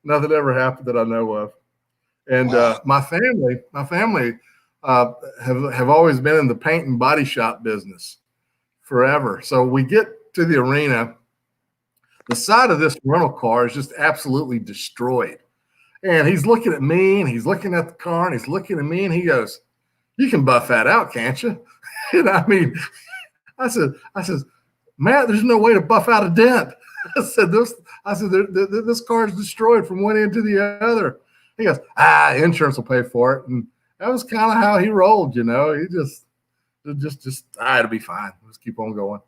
Nothing ever happened that I know of. And my family have always been in the paint and body shop business forever. So we get to the arena. the side of this rental car is just absolutely destroyed. And he's looking at me, and he's looking at the car, and he's looking at me, and he goes, "You can buff that out, can't you?" And I mean, I said, "Matt, there's no way to buff out a dent." I said, this car is destroyed from one end to the other. He goes, insurance will pay for it. And that was kind of how he rolled, you know. He just, it'll be fine. Let's keep on going.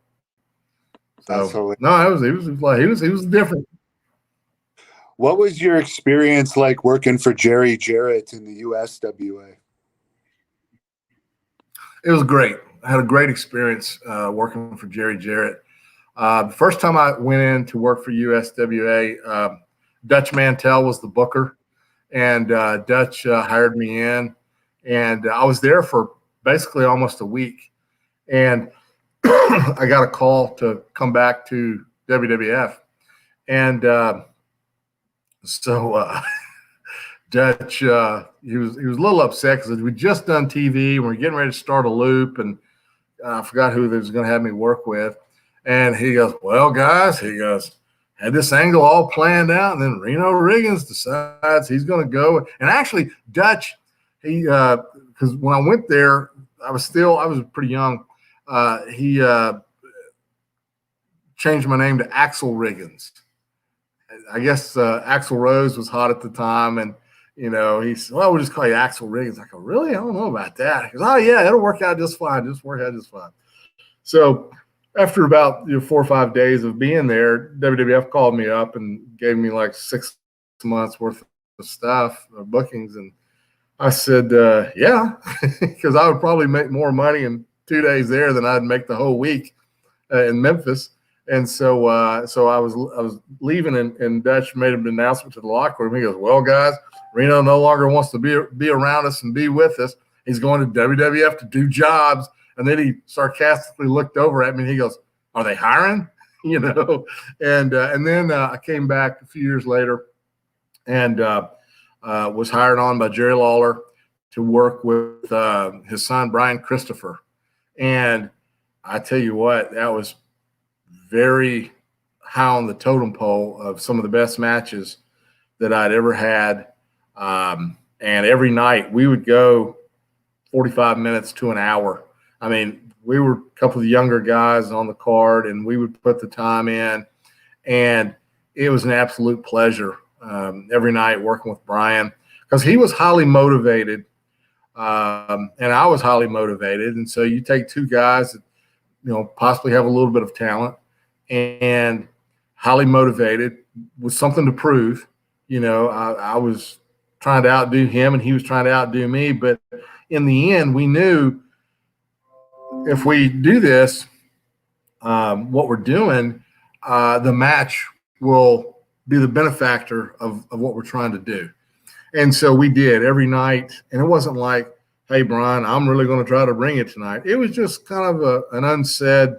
So no, he was different. What was your experience like working for Jerry Jarrett in the USWA? It was great. I had a great experience working for Jerry Jarrett. The first time I went in to work for USWA, Dutch Mantel was the booker, and Dutch hired me in, and I was there for basically almost a week. And I got a call to come back to WWF, and so Dutch he was a little upset because we'd just done TV and we're getting ready to start a loop, and I forgot who they was going to have me work with. And he goes, "Well, guys," he goes, "had this angle all planned out, and then Reno Riggins decides he's going to go." And actually, Dutch, he because when I went there, I was pretty young. He changed my name to Axel Riggins. I guess Axl Rose was hot at the time, and you know, he said, "Well, we'll just call you Axel Riggins." I go, "Really? I don't know about that." He goes, "Oh yeah, it'll work out just fine. Just work out just fine." So after about 4 or 5 days of being there, WWF called me up and gave me like 6 months worth of stuff, bookings, and I said, "Yeah," because I would probably make more money in 2 days there than I'd make the whole week in Memphis. And so I was leaving, and Dutch made an announcement to the locker room. He goes, "Well, guys, Reno no longer wants to be around us and be with us. He's going to WWF to do jobs." And then he sarcastically looked over at me and he goes, "Are they hiring?" You know. And then I came back a few years later and was hired on by Jerry Lawler to work with his son Brian Christopher. And I tell you what, that was very high on the totem pole of some of the best matches that I'd ever had. And every night we would go 45 minutes to an hour. I mean, we were a couple of younger guys on the card, and we would put the time in, and it was an absolute pleasure every night working with Brian, because he was highly motivated, and I was highly motivated. And so you take two guys that, you know, possibly have a little bit of talent and highly motivated with something to prove. You know, I was trying to outdo him and he was trying to outdo me, but in the end, we knew if we do this, what we're doing, the match will be the benefactor of what we're trying to do. And so we did every night. And it wasn't like, "Hey, Brian, I'm really going to try to bring it tonight." It was just kind of an unsaid,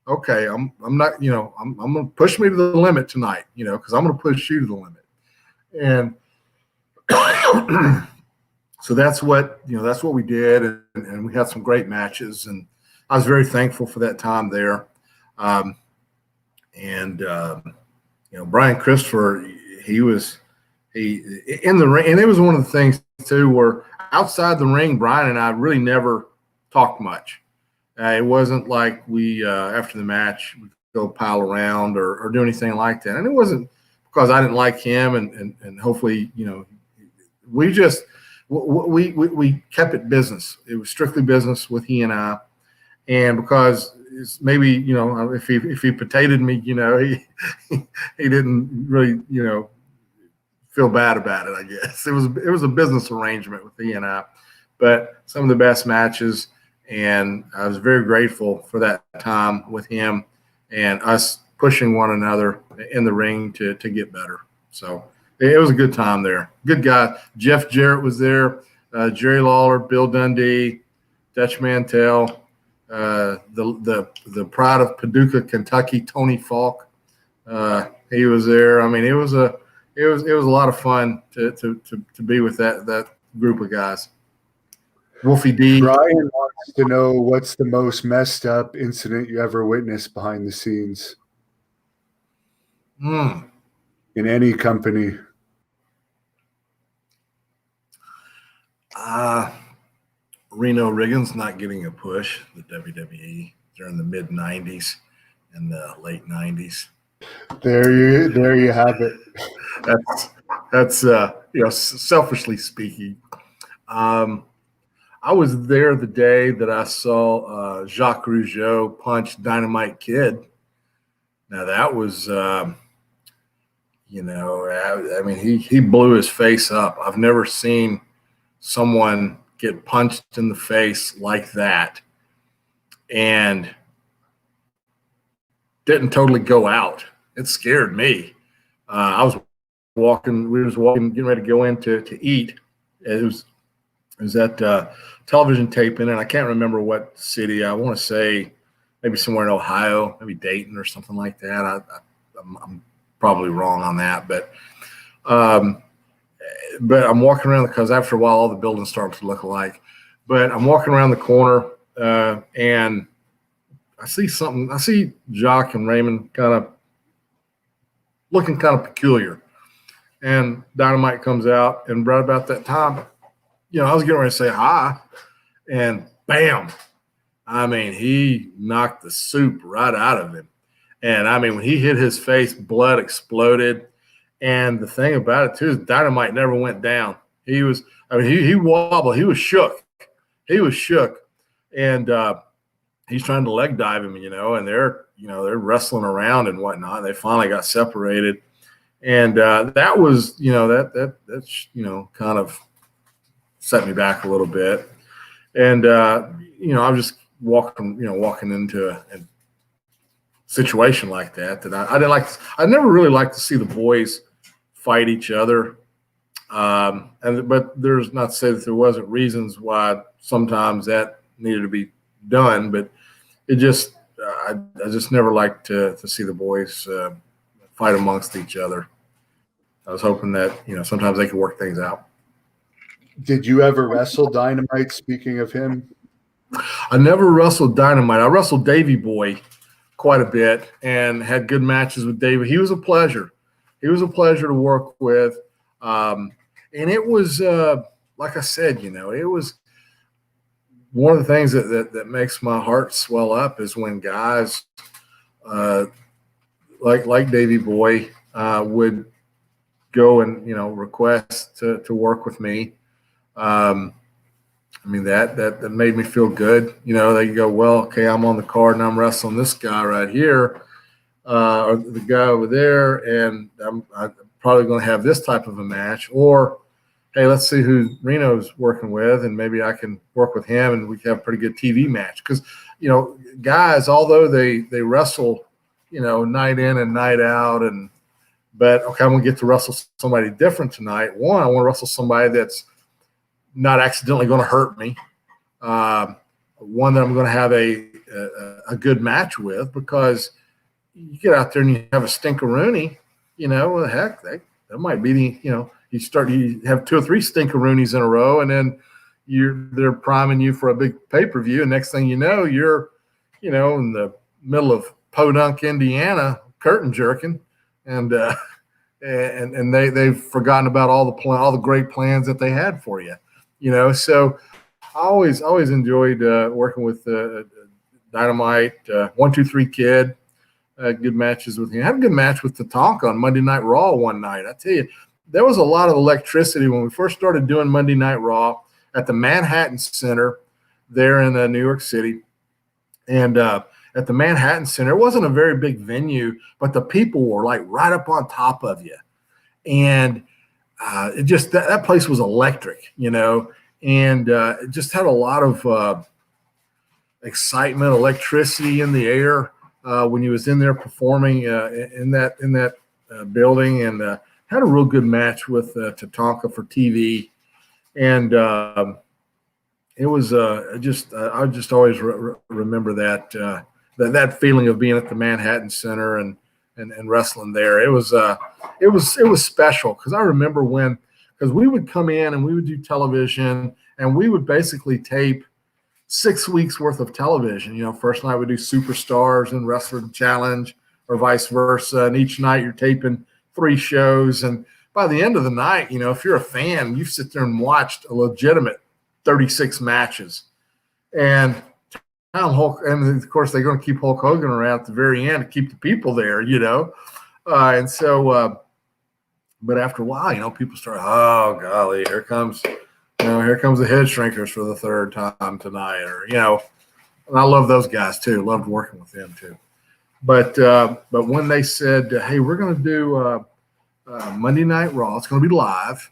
"Okay, I'm not, you know, I'm going to push me to the limit tonight, you know, because I'm going to push you to the limit." And so that's what we did, and we had some great matches, and I was very thankful for that time there. You know, Brian Christopher, he in the ring, and it was one of the things too where outside the ring, Brian and I really never talked much. It wasn't like we after the match would go pile around or do anything like that, and it wasn't because I didn't like him, and hopefully, you know, we just we kept it business. It was strictly business with he and I, and because it's maybe, you know, if he potatoed me, you know, he didn't really, you know, feel bad about it. I guess it was a business arrangement with he and I, but some of the best matches, and I was very grateful for that time with him and us pushing one another in the ring to get better. So it was a good time there. Good guy. Jeff Jarrett was there. Jerry Lawler, Bill Dundee, Dutch Mantel, the Pride of Paducah, Kentucky, Tony Falk. He was there. I mean, it was a lot of fun to be with that group of guys. Wolfie D. Brian wants to know, what's the most messed up incident you ever witnessed behind the scenes? in any company? Reno Riggins not getting a push, the WWE during the mid 90s and the late 90s. There you have it. That's selfishly speaking. I was there the day that I saw Jacques Rougeau punch Dynamite Kid. Now that was, he blew his face up. I've never seen someone get punched in the face like that and didn't totally go out. It scared me. I was walking, getting ready to go in to eat. It was at television taping, and I can't remember what city. I want to say maybe somewhere in Ohio, maybe Dayton or something like that. I'm probably wrong on that, but I'm walking around because after a while, all the buildings start to look alike. But I'm walking around the corner, and I see something. I see Jock and Raymond kind of looking kind of peculiar. And Dynamite comes out, and right about that time, I was getting ready to say hi, and bam. I mean, he knocked the soup right out of him. And, I mean, when he hit his face, blood exploded. And the thing about it, too, is Dynamite never went down. He wobbled. He was shook. And he's trying to leg dive him, and they're wrestling around and whatnot. They finally got separated. And that was, that's kind of set me back a little bit. And, I was just walking into a situation like that I didn't like. I never really liked to see the boys fight each other. But there's not to say that there wasn't reasons why sometimes that needed to be done, but it just, I just never liked to see the boys fight amongst each other. I was hoping that, sometimes they could work things out. Did you ever wrestle Dynamite? Speaking of him, I never wrestled Dynamite. I wrestled Davey Boy quite a bit and had good matches with Davey. He was a pleasure. To work with. And it was, like I said, it was one of the things that makes my heart swell up is when guys like Davey Boy would go and, request to work with me. That made me feel good. They go, well, okay, I'm on the card and I'm wrestling this guy right here, or the guy over there, and I'm probably going to have this type of a match. Or, hey, let's see who Reno's working with, and maybe I can work with him, and we can have a pretty good TV match. Because, guys, although they wrestle, night in and night out, but okay, I'm going to get to wrestle somebody different tonight. One, I want to wrestle somebody that's not accidentally going to hurt me. One that I'm going to have a good match with, because you get out there and you have a stinkeroonie, well, heck, that might be the, you have 2 or 3 stinkeroonies in a row, and then they're priming you for a big pay-per-view, and next thing you know, you're, in the middle of Podunk, Indiana, curtain jerking, and they've forgotten about all the great plans that they had for you. So I always enjoyed working with Dynamite, 1, 2, 3 Kid. Good matches with him. I had a good match with Tatanka on Monday Night Raw one night. I tell you, there was a lot of electricity when we first started doing Monday Night Raw at the Manhattan Center there in New York City. And at the Manhattan Center, it wasn't a very big venue, but the people were like right up on top of you. And it just that place was electric, and it just had a lot of excitement, electricity in the air when you was in there performing in that building, and had a real good match with Tatanka for TV, and it was I just always remember that feeling of being at the Manhattan Center and wrestling there. It was special, because I remember because we would come in and we would do television, and we would basically tape 6 weeks worth of television. First night we do Superstars and Wrestler Challenge. or vice versa. And each night you're taping 3 shows. And by the end of the night, you know, if you're a fan, you sit there and watched a legitimate 36 matches. And Hulk, and of course they're going to keep Hulk Hogan around at the very end to keep the people there, you know. And so, but after a while, you know, people start, oh golly, here comes the head shrinkers for the 3rd time tonight, or you know. And I love those guys too. Loved working with them too. But when they said, hey, we're going to do Monday Night Raw, it's going to be live,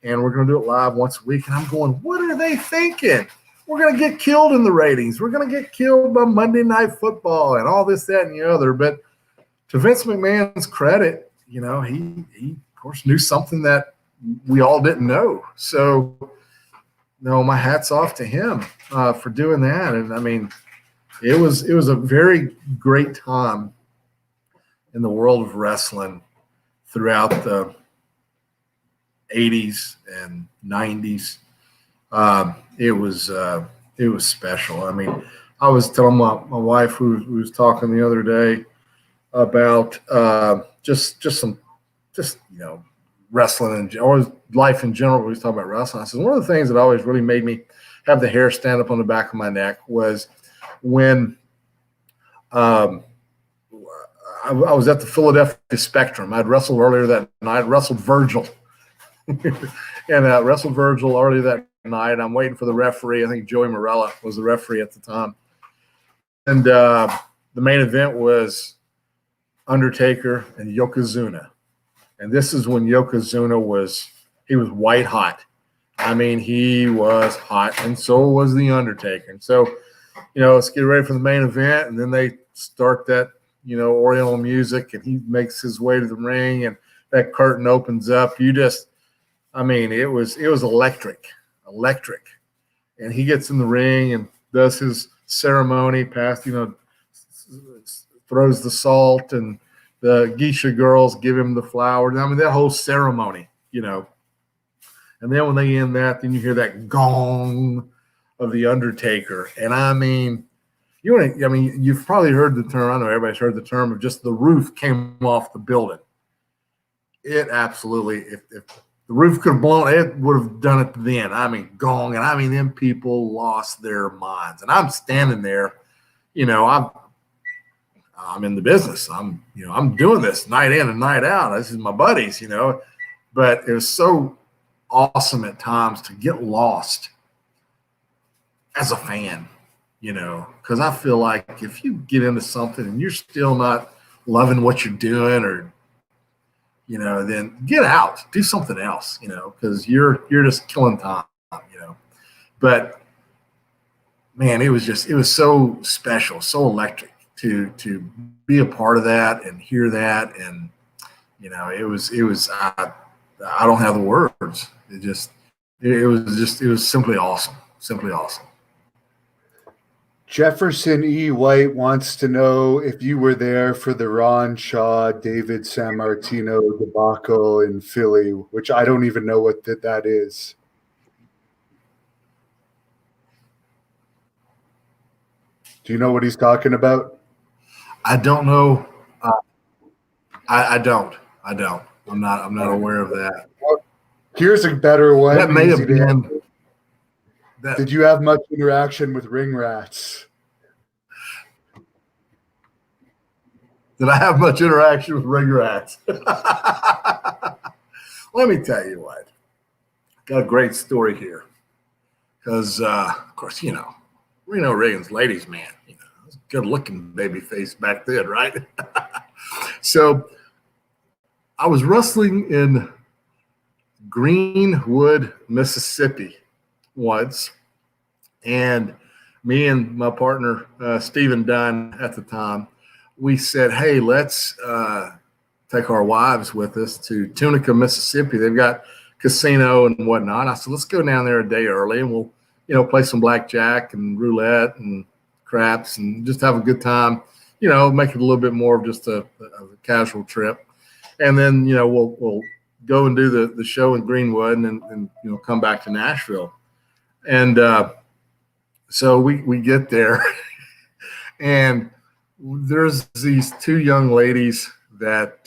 and we're going to do it live once a week. And I'm going, what are they thinking? We're going to get killed in the ratings. We're going to get killed by Monday Night Football and all this, that, and the other. But to Vince McMahon's credit, you know, he of course knew something that we all didn't know. So, no, my hat's off to him for doing that. And I mean, it was a very great time in the world of wrestling throughout the 80s and 90s. It was special. I mean, I was telling my wife who was talking the other day about just you know, wrestling or life in general. We was talking about wrestling. I said one of the things that always really made me have the hair stand up on the back of my neck was when I was at the Philadelphia Spectrum. I'd wrestled earlier that night. Wrestled Virgil, and wrestled Virgil earlier that night. I'm waiting for the referee. I think Joey Morella was the referee at the time, and the main event was Undertaker and Yokozuna. And this is when Yokozuna was white hot. I mean, he was hot, and so was the Undertaker. And so, you know, let's get ready for the main event, and then they start that, you know, Oriental music, and he makes his way to the ring, and that curtain opens up. I mean, it was electric. And he gets in the ring and does his ceremony, throws the salt, and the geisha girls give him the flowers. I mean, that whole ceremony, you know. And then when they end that, then you hear that gong of the Undertaker. And I mean, you've probably heard the term. I know everybody's heard the term of just the roof came off the building. It absolutely, if the roof could have blown, it would have done it then. I mean, gong. And I mean, them people lost their minds. And I'm standing there, you know, I'm in the business. I'm doing this night in and night out. This is my buddies, you know. But it was so awesome at times to get lost as a fan, you know, because I feel like if you get into something and you're still not loving what you're doing, or, you know, then get out, do something else, you know, because you're just killing time, you know. But man, it was so special, so electric to be a part of that and hear that. And, you know, it was I don't have the words. It was simply awesome. Simply awesome. Jefferson E. White wants to know if you were there for the Ron Shaw, David Sammartino debacle in Philly, which I don't even know what that is. Do you know what he's talking about? I don't know. I don't. I'm not aware of that. Here's a better one. That may have been. Did you have much interaction with ring rats? Did I have much interaction with ring rats? Let me tell you what. Got a great story here. Because, of course, you know, Reno Riggins, ladies' man. You know, was a good-looking baby face back then, right? So I was wrestling in Greenwood, Mississippi once, and me and my partner Stephen Dunn at the time, we said, hey, let's take our wives with us to Tunica, Mississippi. They've got casino and whatnot. I said, let's go down there a day early, and we'll, you know, play some blackjack and roulette and craps and just have a good time, you know, make it a little bit more of just a casual trip. And then, you know, we'll go and do the show in Greenwood and you know, come back to Nashville. And so we get there and there's these two young ladies that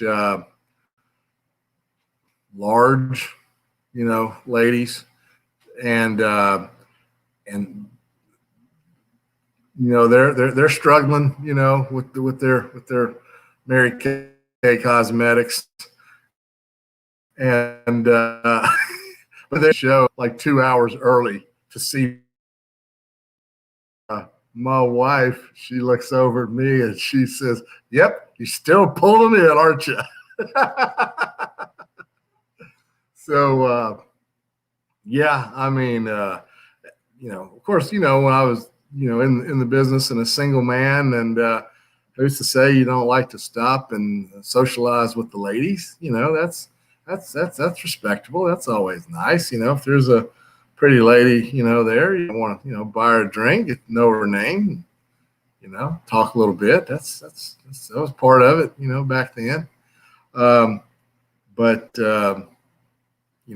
large, ladies, and they're struggling, with their Mary Kay cosmetics, and but they show like 2 hours early to see. My wife, she looks over at me and she says, "Yep, you're still pulling it, aren't you?" So, yeah, I mean, of course, when I was, in the business and a single man, and I used to say you don't like to stop and socialize with the ladies. That's respectable. That's always nice. If there's a pretty lady, there, you want to, buy her a drink, get to know her name, talk a little bit. That was part of it, back then. But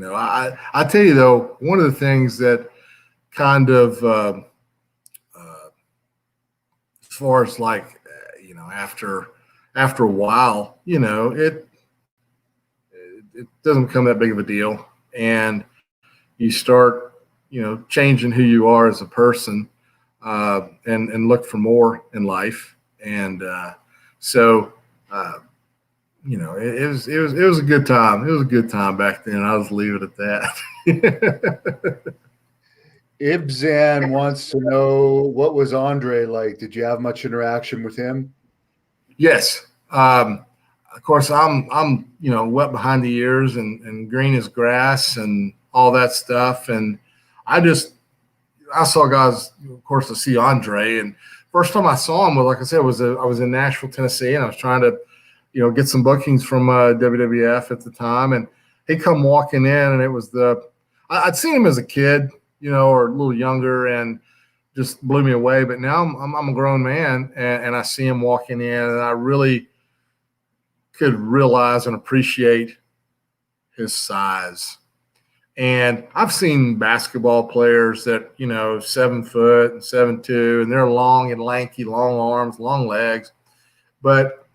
I tell you though, one of the things that kind of, as far as like, after a while, it doesn't become that big of a deal, and you start, changing who you are as a person, and look for more in life. And so, it was a good time. It was a good time back then. I'll just leave it at that. Ibzan wants to know, what was Andre like? Did you have much interaction with him? Yes. Of course, I'm wet behind the ears and green as grass and all that stuff. And I saw guys, of course, to see Andre. And first time I saw him was, like I said, I was in Nashville, Tennessee, and I was trying to, get some bookings from WWF at the time. And he come walking in, and it was I'd seen him as a kid, or a little younger, and just blew me away. But now I'm a grown man, and I see him walking in, and I really could realize and appreciate his size. And I've seen basketball players that, 7 foot and 7'2", and they're long and lanky, long arms, long legs. But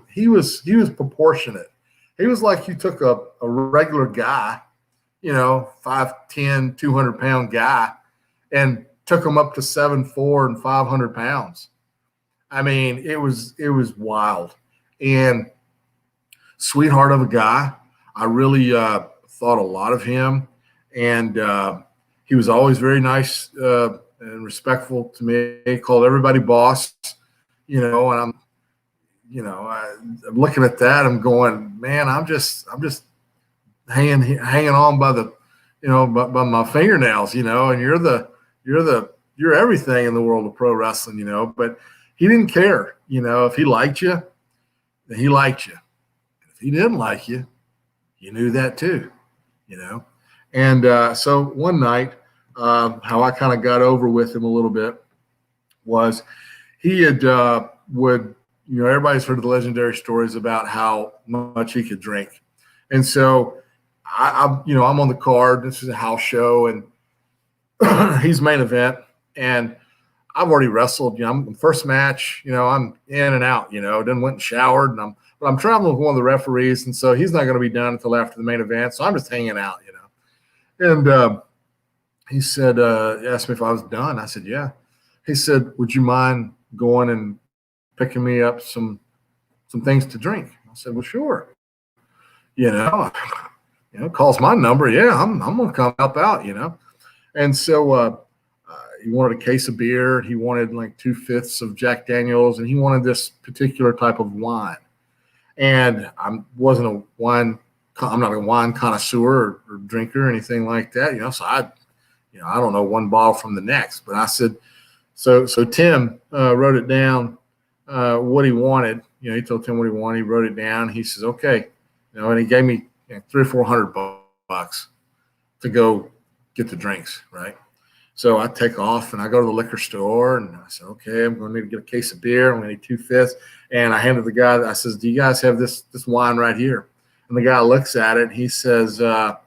he was proportionate. He was like you took a regular guy, 5'10", 200-pound guy, and took him up to 7'4" and 500 pounds. I mean, it was wild. And sweetheart of a guy. I really thought a lot of him, and he was always very nice and respectful to me. He called everybody boss, and I'm looking at that. I'm going, man, I'm just hanging on by the, by my fingernails, and you're everything in the world of pro wrestling, but he didn't care, if he liked you, then he liked you. If he didn't like you, you knew that too, And so one night, how I kind of got over with him a little bit was he had everybody's heard the legendary stories about how much he could drink. And so I'm on the card. This is a house show, and he's main event. And I've already wrestled, I'm first match, I'm in and out, then went and showered, and I'm traveling with one of the referees. And so he's not going to be done until after the main event. So I'm just hanging out, And he said, asked me if I was done. I said, yeah. He said, would you mind going and picking me up some things to drink? I said, well, sure. Calls my number. Yeah, I'm going to come help out, And so he wanted a case of beer. He wanted like 2/5 of Jack Daniels, and he wanted this particular type of wine. And I'm not a wine connoisseur or drinker or anything like that, So I don't know one bottle from the next. But I said, so Tim wrote it down, what he wanted. He told Tim what he wanted. He wrote it down. He says, okay, and he gave me $300 or $400 to go get the drinks, right? So I take off and I go to the liquor store, and I said, okay, I'm going to need to get a case of beer. I'm going to need 2/5. And I handed the guy, I says, do you guys have this wine right here? And the guy looks at it. And he says, what?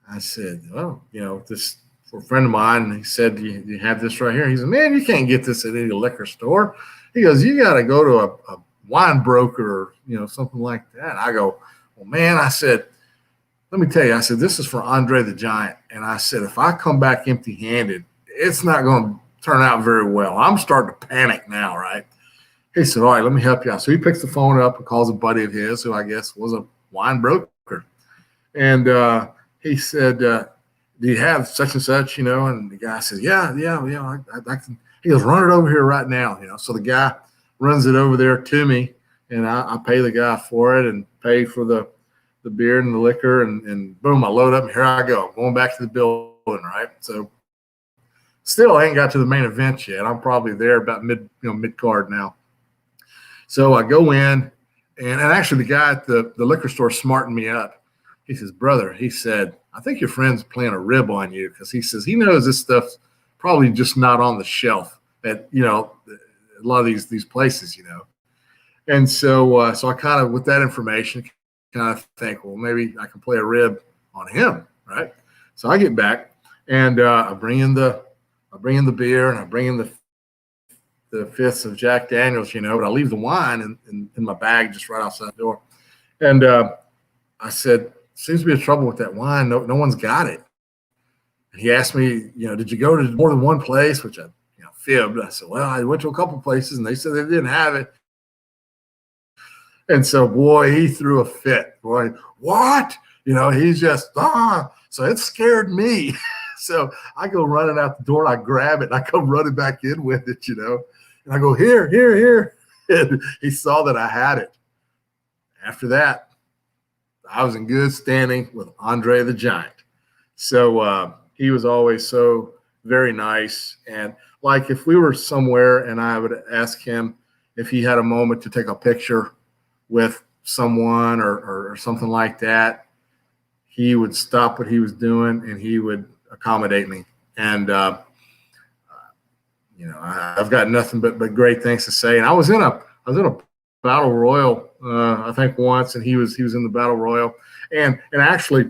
I said, oh, this for a friend of mine, and he said, do you have this right here? He said, man, you can't get this at any liquor store. He goes, you got to go to a wine broker or, something like that. I go, well, man, I said, let me tell you, I said, this is for Andre the Giant. And I said, if I come back empty-handed, it's not going to turn out very well. I'm starting to panic now, right? He said, all right, let me help you out. So he picks the phone up and calls a buddy of his who I guess was a wine broker. And he said, do you have such and such, And the guy says, yeah, I can. He goes, run it over here right now, So the guy runs it over there to me, and I pay the guy for it and pay for the beer and the liquor, and boom, I load up, and here I go. I'm going back to the building, right? So still I ain't got to the main event yet. I'm probably there about mid-card now. So I go in, and actually the guy at the liquor store smartened me up. He says, brother, he said, I think your friend's playing a rib on you, because he says he knows this stuff's probably just not on the shelf at, a lot of these places, And so so I kind of, with that information, kind of think, well, maybe I can play a rib on him, right? So I get back, and I bring in the beer, and I bring in the fifths of Jack Daniels, but I leave the wine in my bag just right outside the door. And I said, seems to be a trouble with that wine. No one's got it. And he asked me, did you go to more than one place? Which I fibbed. I said, well, I went to a couple places, and they said they didn't have it. And so, boy, he threw a fit. Boy, what? He's just, So it scared me. So I go running out the door, and I grab it, and I come running back in with it, And I go, here. And he saw that I had it. After that, I was in good standing with Andre the Giant. So he was always so very nice. And like if we were somewhere and I would ask him if he had a moment to take a picture with someone or something like that, he would stop what he was doing and he would accommodate me. And, I've got nothing but great things to say. And I was in a battle royal, I think once, and he was in the battle royal. And actually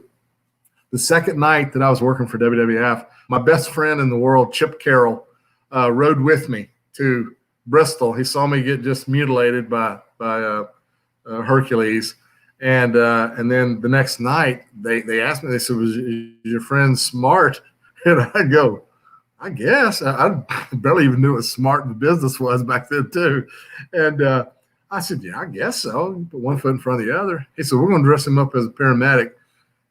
the second night that I was working for WWF, my best friend in the world, Chip Carroll, rode with me to Bristol. He saw me get just mutilated by Hercules. And then the next night they asked me, they said, is your friend smart? And I go, I guess. I barely even knew what smart in the business was back then too. And I said, yeah, I guess so. You put one foot in front of the other. He said, we're going to dress him up as a paramedic,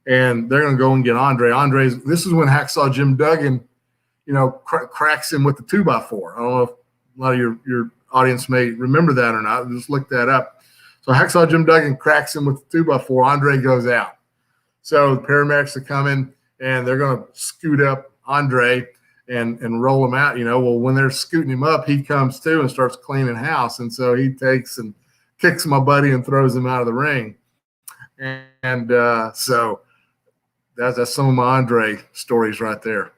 and they're going to go and get Andre. This is when Hacksaw Jim Duggan, cracks him with the 2x4. I don't know if a lot of your audience may remember that or not. Just look that up. So Hacksaw Jim Duggan cracks him with the 2x4. Andre goes out. So the paramedics are coming, and they're going to scoot up Andre and roll him out. Well, when they're scooting him up, he comes to and starts cleaning house. And so he takes and kicks my buddy and throws him out of the ring. And so that's some of my Andre stories right there.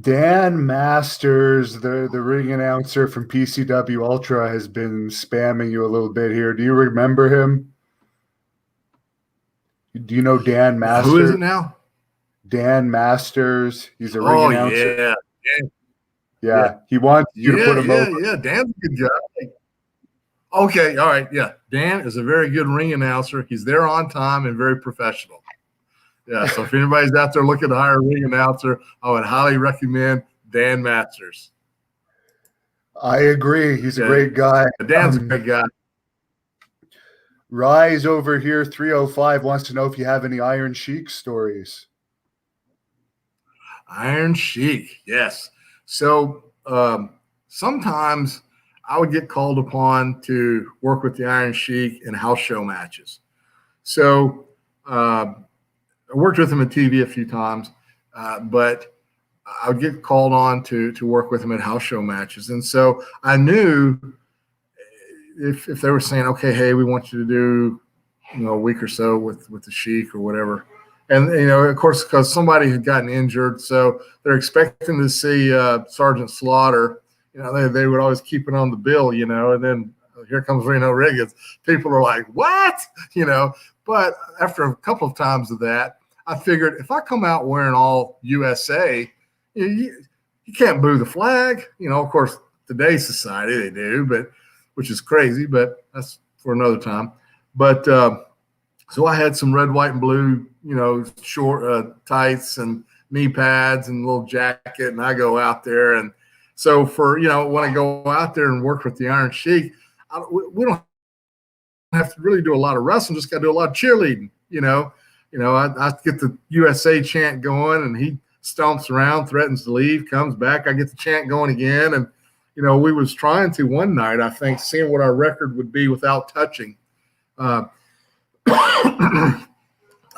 Dan Masters, the ring announcer from PCW Ultra, has been spamming you a little bit here. Do you remember him? Do you know Dan Masters? Who is it now? Dan Masters. He's a ring announcer. Yeah. He wants you to put him over. Yeah, Dan's a good guy. Okay, all right, yeah. Dan is a very good ring announcer. He's there on time and very professional. Yeah, so if anybody's out there looking to hire a ring announcer, I would highly recommend Dan Masters. I agree. He's a great guy. Dan's a good guy. Rise over here, 305, wants to know if you have any Iron Sheik stories. Iron Sheik, yes. So sometimes I would get called upon to work with the Iron Sheik in house show matches. So I worked with him on TV a few times, but I would get called on to work with him at house show matches. And so I knew if they were saying, okay, hey, we want you to do, a week or so with the Sheik or whatever. And, of course, because somebody had gotten injured, so they're expecting to see Sergeant Slaughter. They would always keep it on the bill, and then here comes Reno Riggins. People are like, what? But after a couple of times of that, I figured if I come out wearing all USA, you can't boo the flag. Of course, today's society they do, but which is crazy, but that's for another time. But so I had some red, white, and blue, short tights and knee pads and a little jacket, and I go out there. And so for, when I go out there and work with the Iron Sheik, we don't have to really do a lot of wrestling, just got to do a lot of cheerleading, I get the USA chant going, and he stomps around, threatens to leave, comes back. I get the chant going again. And, we was trying to one night, I think, seeing what our record would be without touching. I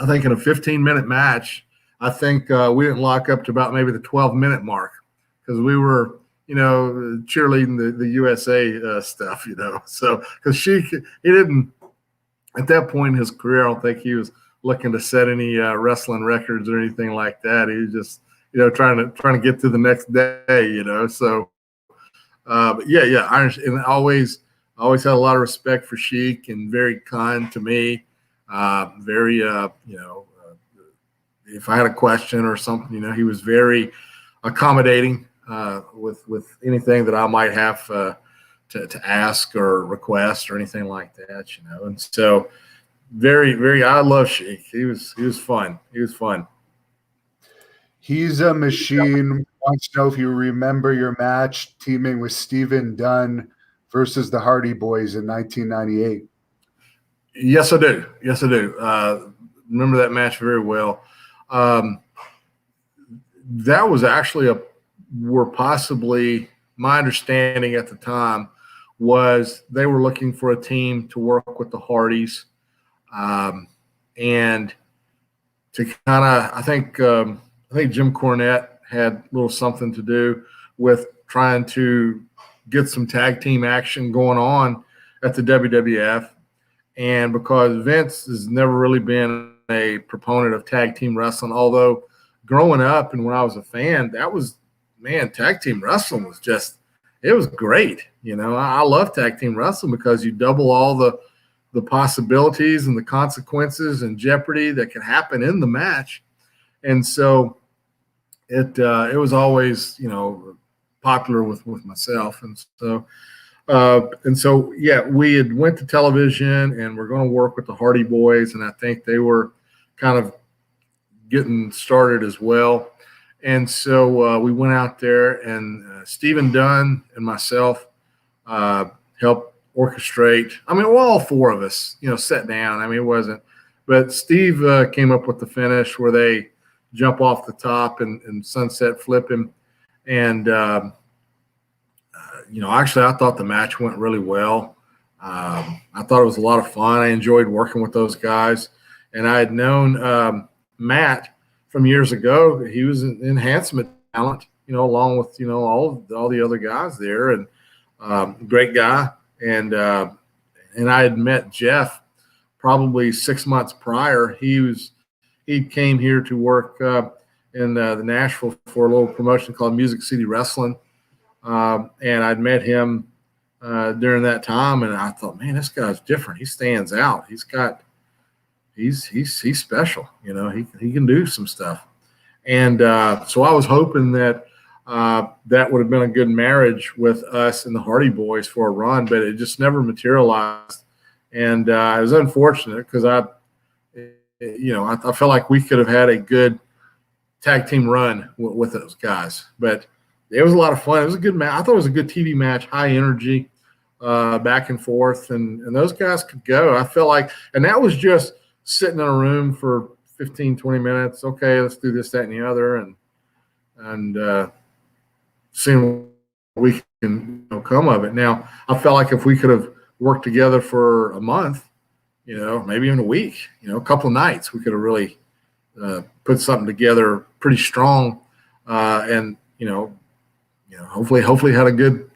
think in a 15-minute match, I think we didn't lock up to about maybe the 12-minute mark because we were, cheerleading the USA stuff, So because he didn't at that point in his career, I don't think he was looking to set any wrestling records or anything like that. He was just, trying to get to the next day, So, but yeah, Iron, and I always had a lot of respect for Sheik and very kind to me. Very, if I had a question or something, he was very accommodating with anything that I might have to ask or request or anything like that, And so, very, very, I love Sheik. He was fun. He was fun. He's a machine. Wants to know if you remember your match teaming with Stephen Dunn versus the Hardy Boys in 1998. Yes, I do. Remember that match very well. That was actually were possibly, my understanding at the time was they were looking for a team to work with the Hardys, and to kind of, I think Jim Cornette had a little something to do with trying to get some tag team action going on at the WWF. And because Vince has never really been a proponent of tag team wrestling, although growing up and when I was a fan, tag team wrestling was just, it was great. I love tag team wrestling because you double all the possibilities and the consequences and jeopardy that can happen in the match. And so it was always, popular with myself. And so, yeah, we had went to television and we're going to work with the Hardy Boys. And I think they were kind of getting started as well. And so we went out there and Stephen Dunn and myself helped orchestrate. All four of us, sat down. It wasn't, but Steve came up with the finish where they jump off the top and sunset flip him. And, actually I thought the match went really well. I thought it was a lot of fun. I enjoyed working with those guys. And I had known Matt from years ago. He was an enhancement talent, along with, all the other guys there, and great guy. And I had met Jeff probably 6 months prior. He came here to work in the Nashville for a little promotion called Music City Wrestling. And I'd met him during that time, and I thought, man, this guy's different. He stands out. He's special. He can do some stuff. And so I was hoping that that would have been a good marriage with us and the Hardy Boys for a run, but it just never materialized. And it was unfortunate because I felt like we could have had a good tag team run with those guys. But it was a lot of fun. It was a good match. I thought it was a good TV match, high energy, back and forth, and those guys could go. I felt like, and that was just sitting in a room for 15, 20 minutes. Okay, let's do this, that, and the other, and seeing what we can come of it. Now, I felt like if we could have worked together for a month, maybe even a week, a couple of nights, we could have really put something together pretty strong, and hopefully had a good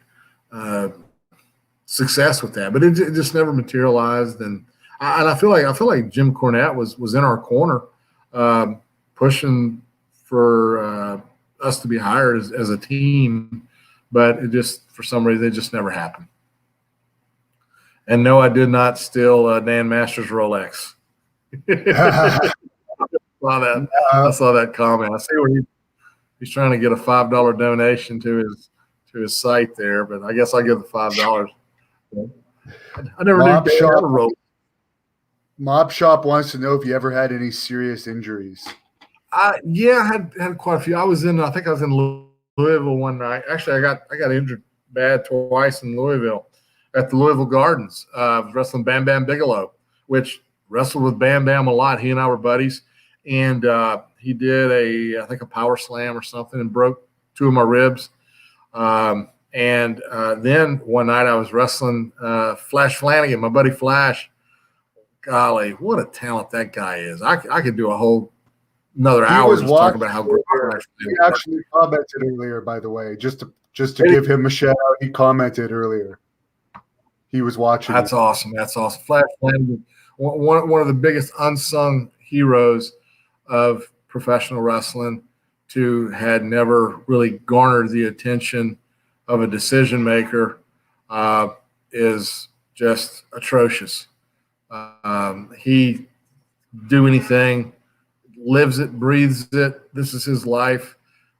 success with that. But it just never materialized, and I feel like Jim Cornette was in our corner, pushing for us to be hired as a team, but it just, for some reason, it just never happened. And no, I did not steal Dan Masters' Rolex. saw that. Uh, I saw that comment. I see where he's trying to get a $5 donation to his site there, but I guess I'll give the $5. I never Mob knew Shop. Dave wrote. Mob Shop wants to know if you ever had any serious injuries. Yeah, I had quite a few. I think I was in Louisville one night. Actually, I got injured bad twice in Louisville at the Louisville Gardens. I was wrestling Bam Bam Bigelow, which wrestled with Bam Bam a lot. He and I were buddies, and he did I think a power slam or something and broke 2 of my ribs. Then one night I was wrestling Flash Flanagan, my buddy Flash. Golly, what a talent that guy is! I could do another hour just talking about how great Flash he actually commented earlier, by the way, just to give him a shout out. He commented earlier. He was watching. That's awesome. That's awesome. Flash Flanagan, one of the biggest unsung heroes of professional wrestling, had never really garnered the attention of a decision maker, is just atrocious. He do anything, lives it, breathes it. This is his life,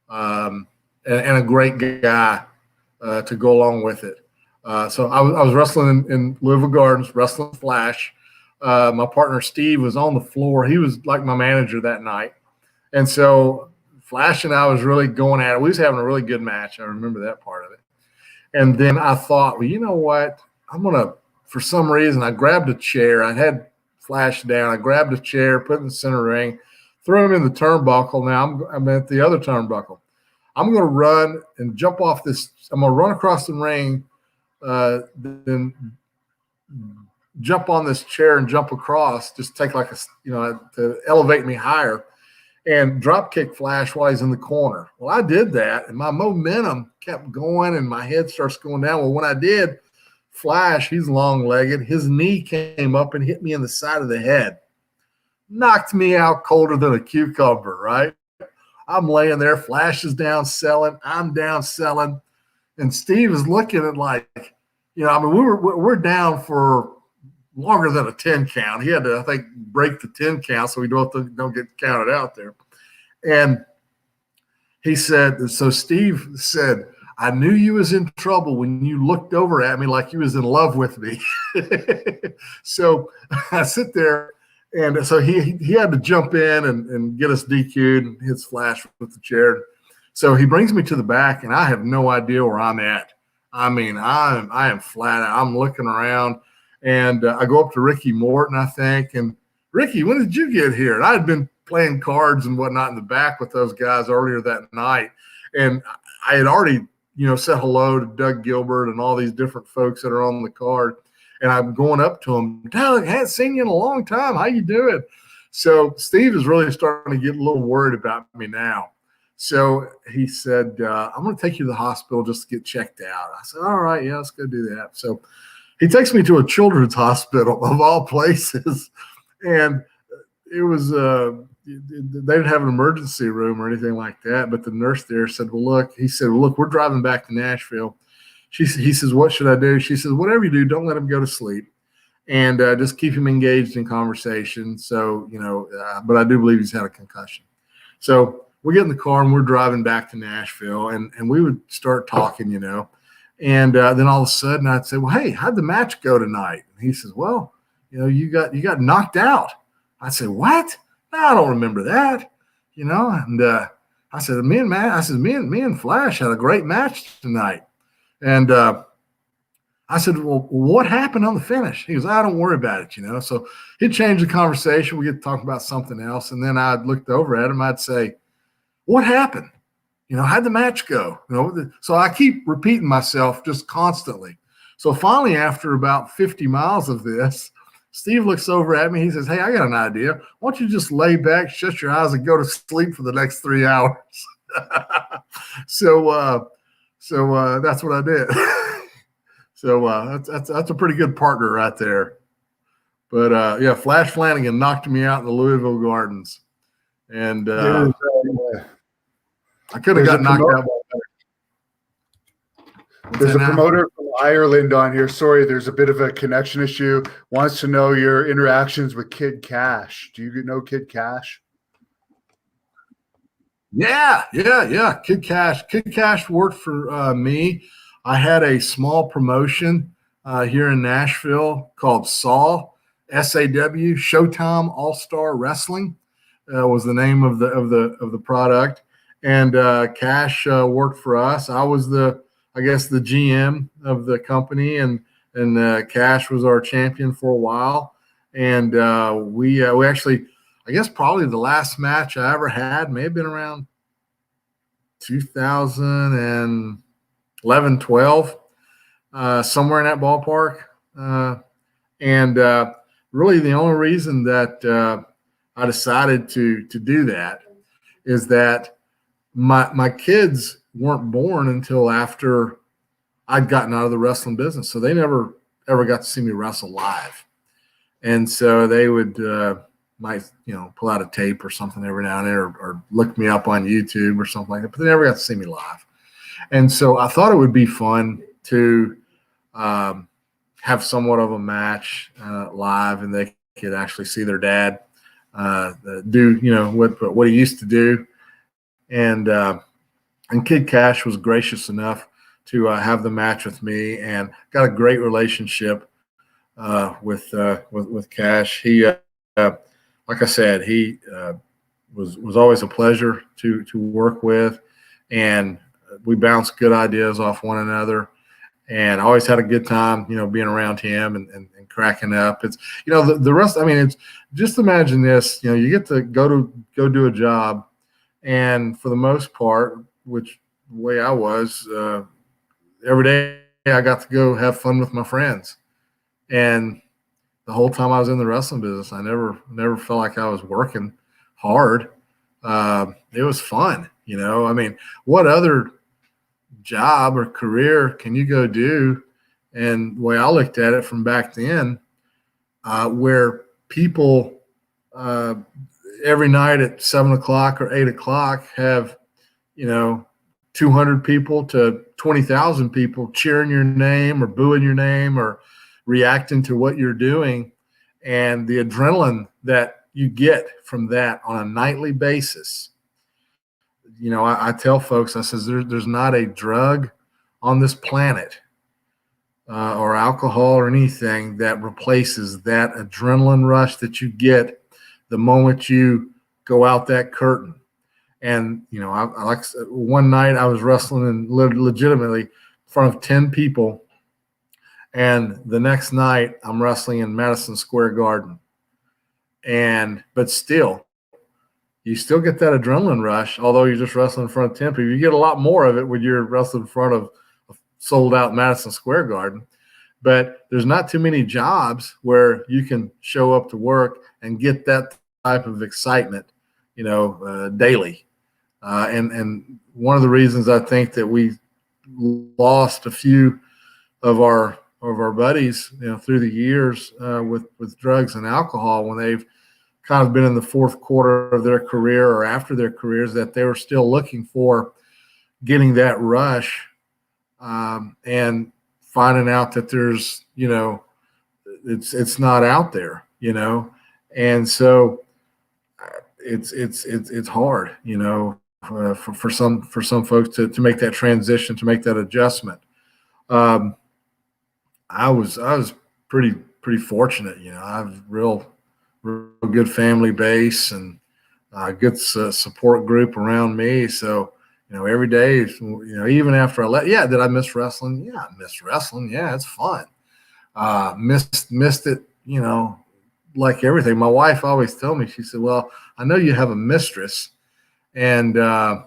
and a great guy to go along with it. So I was wrestling in Louisville Gardens, wrestling Flash. My partner Steve was on the floor. He was like my manager that night, and so Flash and I was really going at it. We was having a really good match. I remember that part of it. And then I thought, well, you know what? For some reason, I grabbed a chair. I had Flash down. I grabbed a chair, put it in the center ring, threw him in the turnbuckle. Now I'm at the other turnbuckle. I'm going to run and jump off this. I'm going to run across the ring, then jump on this chair and jump across, just take to elevate me higher, and drop kick Flash while he's in the corner. Well, I did that, and my momentum kept going, and my head starts going down. Well, when I did, Flash, he's long-legged. His knee came up and hit me in the side of the head. Knocked me out colder than a cucumber, right? I'm laying there. Flash is down selling. I'm down selling. And Steve is looking at we're down for longer than a 10 count. He had to, I think, break the 10 count so we don't get counted out there. And he said, so Steve said, I knew you was in trouble when you looked over at me like you was in love with me. So I sit there, and so he had to jump in and get us DQ'd and hits Flash with the chair. So he brings me to the back, and I have no idea where I'm at. I mean, I am flat out. I'm looking around, and I go up to Ricky Morton, I think, and Ricky, when did you get here? And I had been playing cards and whatnot in the back with those guys earlier that night, and I had already said hello to Doug Gilbert and all these different folks that are on the card. And I'm going up to him, Doug, I haven't seen you in a long time. How you doing? So Steve is really starting to get a little worried about me now. So he said, I'm going to take you to the hospital just to get checked out. I said, all right, yeah, let's go do that. So he takes me to a children's hospital of all places. And it was they didn't have an emergency room or anything like that, but the nurse there said, look, we're driving back to Nashville. He says, what should I do? She says, whatever you do, don't let him go to sleep, and just keep him engaged in conversation. So, but I do believe he's had a concussion. So we get in the car and we're driving back to Nashville, and we would start talking, and then all of a sudden I'd say, well, hey, how'd the match go tonight? And he says, well, you got knocked out. I said, what? No, I don't remember that, And I said, me and Flash had a great match tonight. And I said, well, what happened on the finish? He goes, don't worry about it, So he'd change the conversation. We get to talk about something else. And then I'd looked over at him. I'd say, what happened? How'd the match go? So I keep repeating myself just constantly. So finally, after about 50 miles of this, Steve looks over at me. He says, hey, I got an idea. Why don't you just lay back, shut your eyes, and go to sleep for the next 3 hours? So that's what I did. So that's a pretty good partner right there. But, yeah, Flash Flanagan knocked me out in the Louisville Gardens. And I could have got knocked out. There's a promoter from Ireland on here. Sorry, there's a bit of a connection issue. Wants to know your interactions with Kid Cash. Do you know Kid Cash? Yeah. Kid Cash worked for me. I had a small promotion here in Nashville called SAW, Showtime All Star Wrestling was the name of the product, and Cash worked for us. I was I guess the GM of the company, and Cash was our champion for a while, and we actually, I guess probably the last match I ever had may have been around 2011, 12, somewhere in that ballpark. And really, the only reason that I decided to do that is that my kids weren't born until after I'd gotten out of the wrestling business, so they never ever got to see me wrestle live. And so they would might pull out a tape or something every now and then, or look me up on YouTube or something like that, but they never got to see me live. And so I thought it would be fun to have somewhat of a match live, and they could actually see their dad do what he used to do. And Kid Cash was gracious enough to have the match with me, and got a great relationship with Cash. He like I said, he was always a pleasure to work with, and we bounced good ideas off one another, and I always had a good time, being around him and cracking up. It's, the rest, I mean, it's just, imagine this, you get to go do a job, and for the most part, which the way I was, every day I got to go have fun with my friends. And the whole time I was in the wrestling business, I never felt like I was working hard. It was fun, I mean, what other job or career can you go do? And the way I looked at it from back then, where people every night at 7 o'clock or 8 o'clock have, 200 people to 20,000 people cheering your name or booing your name or reacting to what you're doing, and the adrenaline that you get from that on a nightly basis. I tell folks, I says, there's not a drug on this planet or alcohol or anything that replaces that adrenaline rush that you get the moment you go out that curtain. And, I like, one night I was wrestling and legitimately in front of 10 people. And the next night I'm wrestling in Madison Square Garden. But still, you still get that adrenaline rush, although you're just wrestling in front of 10 people. You get a lot more of it when you're wrestling in front of a sold out Madison Square Garden. But there's not too many jobs where you can show up to work and get that type of excitement, daily. And one of the reasons I think that we lost a few of our buddies, through the years with drugs and alcohol, when they've kind of been in the fourth quarter of their career or after their careers, that they were still looking for getting that rush, and finding out that there's, it's not out there, and so it's hard, for some folks to make that transition, to make that adjustment. I was pretty fortunate, I have real good family base and a good support group around me. So, every day, even after I left, did I miss wrestling? Yeah, I missed wrestling. Yeah, it's fun. Missed it, like everything. My wife always told me, she said, well, I know you have a mistress. And I'm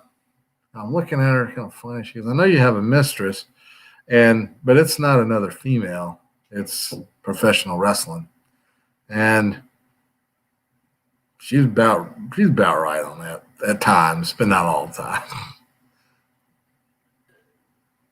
looking at her kind of funny. She goes, I know you have a mistress, but it's not another female. It's professional wrestling. And she's about right on that at times, but not all the time.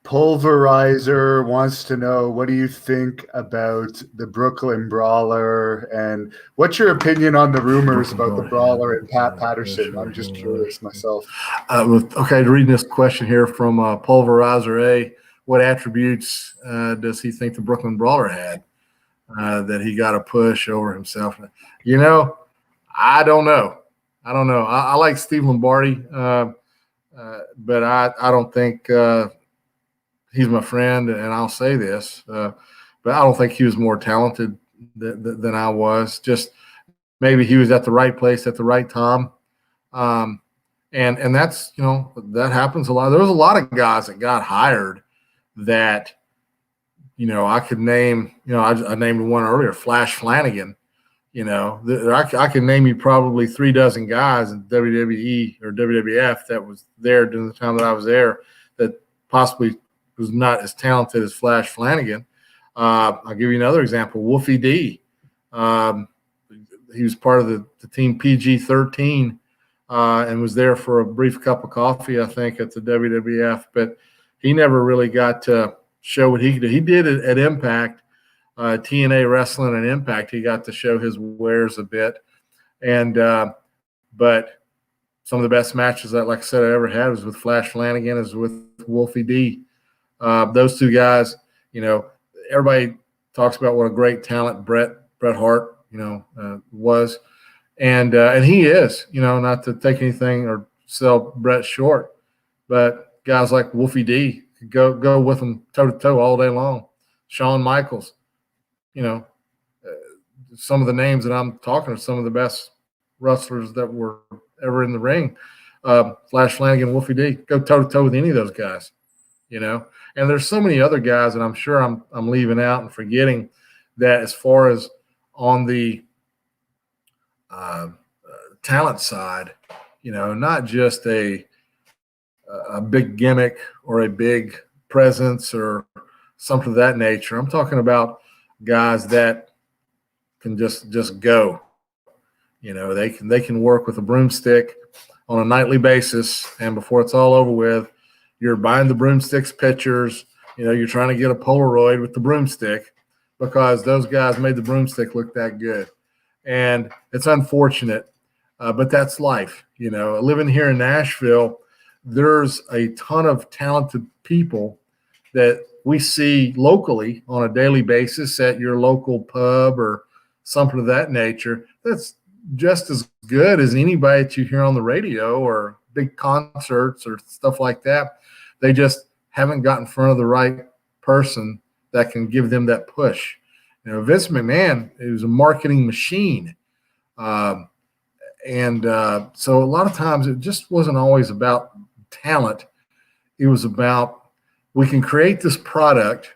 Pulverizer wants to know, what do you think about the Brooklyn Brawler, and what's your opinion on the rumors about the Brawler and Pat Patterson? I'm just curious myself. Okay, reading this question here from Pulverizer A. What attributes does he think the Brooklyn Brawler had that he got a push over himself? I don't know. I like Steve Lombardi. but I don't think he's my friend, and I'll say this, but I don't think he was more talented than I was. Just maybe he was at the right place at the right time. And that's, that happens a lot. There was a lot of guys that got hired that, I could name, I named one earlier, Flash Flanagan. I can name you probably 3 dozen guys in WWE or WWF that was there during the time that I was there that possibly was not as talented as Flash Flanagan. I'll give you another example, Wolfie D. He was part of the team PG-13 and was there for a brief cup of coffee, I think, at the WWF, but he never really got to show what he could do. He did it at Impact. TNA Wrestling and Impact, he got to show his wares a bit. And but some of the best matches that, like I said, I ever had was with Flash Flanagan, is with Wolfie D. Those 2 guys, everybody talks about what a great talent Bret Hart, was. And he is, not to take anything or sell Bret short, but guys like Wolfie D go with him toe-to-toe all day long. Shawn Michaels. Some of the names that I'm talking are some of the best wrestlers that were ever in the ring. Flash Flanagan, Wolfie D, go toe-to-toe with any of those guys, And there's so many other guys that I'm sure I'm leaving out and forgetting that, as far as on the talent side, not just a big gimmick or a big presence or something of that nature. I'm talking about guys that can just go. They can work with a broomstick on a nightly basis, and before it's all over with, you're buying the broomstick's pictures. You're trying to get a Polaroid with the broomstick because those guys made the broomstick look that good. And it's unfortunate, but that's life. Living here in Nashville, there's a ton of talented people that we see locally on a daily basis at your local pub or something of that nature. That's just as good as anybody that you hear on the radio or big concerts or stuff like that. They just haven't got in front of the right person that can give them that push. Vince McMahon, he was a marketing machine. So a lot of times it just wasn't always about talent. It was about, we can create this product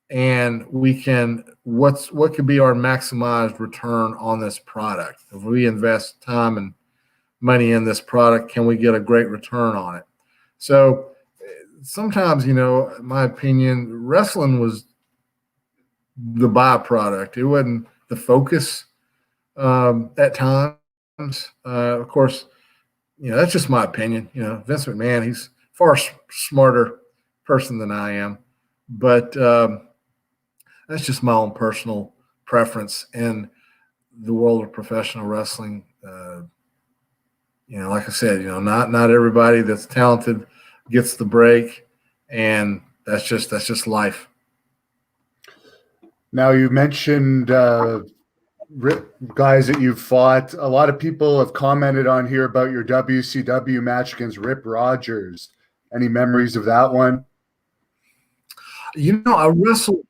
and we can, what could be our maximized return on this product? If we invest time and money in this product, can we get a great return on it? So sometimes, in my opinion, wrestling was the byproduct. It wasn't the focus at times. Of course, that's just my opinion. Vince McMahon, he's far smarter person than I am, but that's just my own personal preference in the world of professional wrestling. Like I said, not everybody that's talented gets the break, and that's just life. Now, you mentioned guys that you've fought. A lot of people have commented on here about your WCW match against Rip Rogers. Any memories of that one? I wrestled.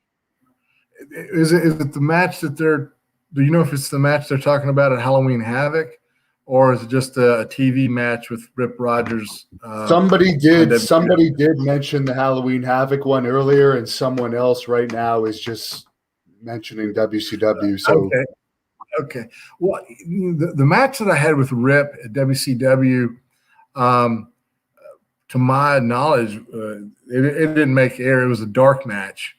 Is it the match that do you know if it's the match they're talking about at Halloween Havoc, or is it just a TV match with Rip Rogers? Somebody did mention the Halloween Havoc one earlier, and someone else right now is just mentioning WCW. So okay. Well, the match that I had with Rip at WCW, to my knowledge, it didn't make air. It was a dark match,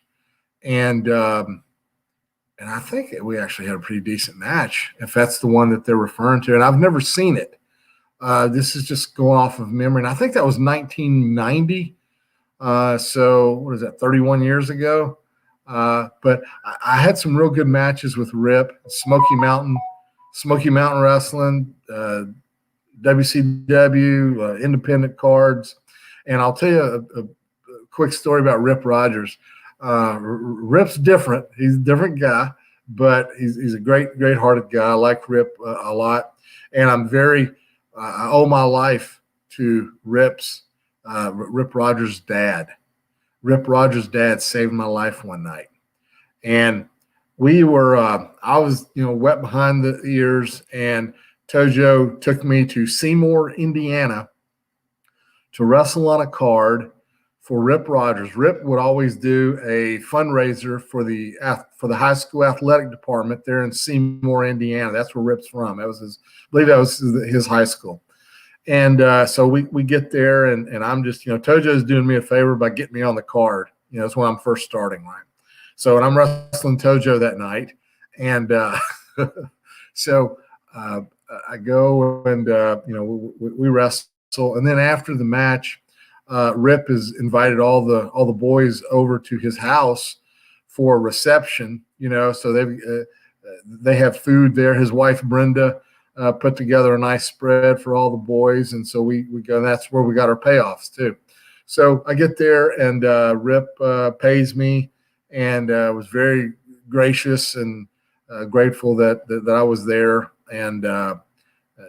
and I think we actually had a pretty decent match, if that's the one that they're referring to. And I've never seen it. This is just going off of memory, and I think that was 1990. So what is that? 31 years ago. But I had some real good matches with Rip, Smoky Mountain Wrestling, WCW, independent cards. And I'll tell you a quick story about Rip Rogers. Rip's different. He's a different guy, but he's a great-hearted guy. I like Rip a lot. And I owe my life to Rip Rogers' dad. Rip Rogers' dad saved my life one night. And we were, I was, wet behind the ears, and Tojo took me to Seymour, Indiana to wrestle on a card for Rip Rogers. Rip would always do a fundraiser for the high school athletic department there in Seymour, Indiana. That's where Rip's from. That was I believe that was his high school. And so we get there, and I'm just, Tojo's doing me a favor by getting me on the card. That's when I'm first starting, right? So, and I'm wrestling Tojo that night. And so I go and, we wrestle. And then after the match, Rip has invited all the boys over to his house for a reception, so they have food there. His wife, Brenda, put together a nice spread for all the boys. And so we go, and that's where we got our payoffs too. So I get there, and Rip pays me, and was very gracious and grateful that I was there, and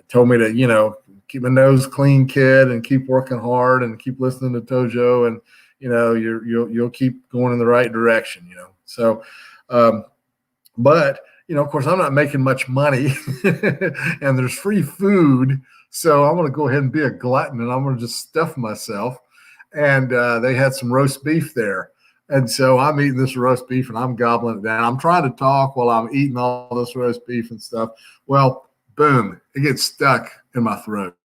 told me to, keep my nose clean, kid, and keep working hard and keep listening to Tojo, and, you'll keep going in the right direction, So, but, of course, I'm not making much money and there's free food. So I'm going to go ahead and be a glutton, and I'm going to just stuff myself. And they had some roast beef there. And so I'm eating this roast beef, and I'm gobbling it down. I'm trying to talk while I'm eating all this roast beef and stuff. Well, boom, it gets stuck in my throat.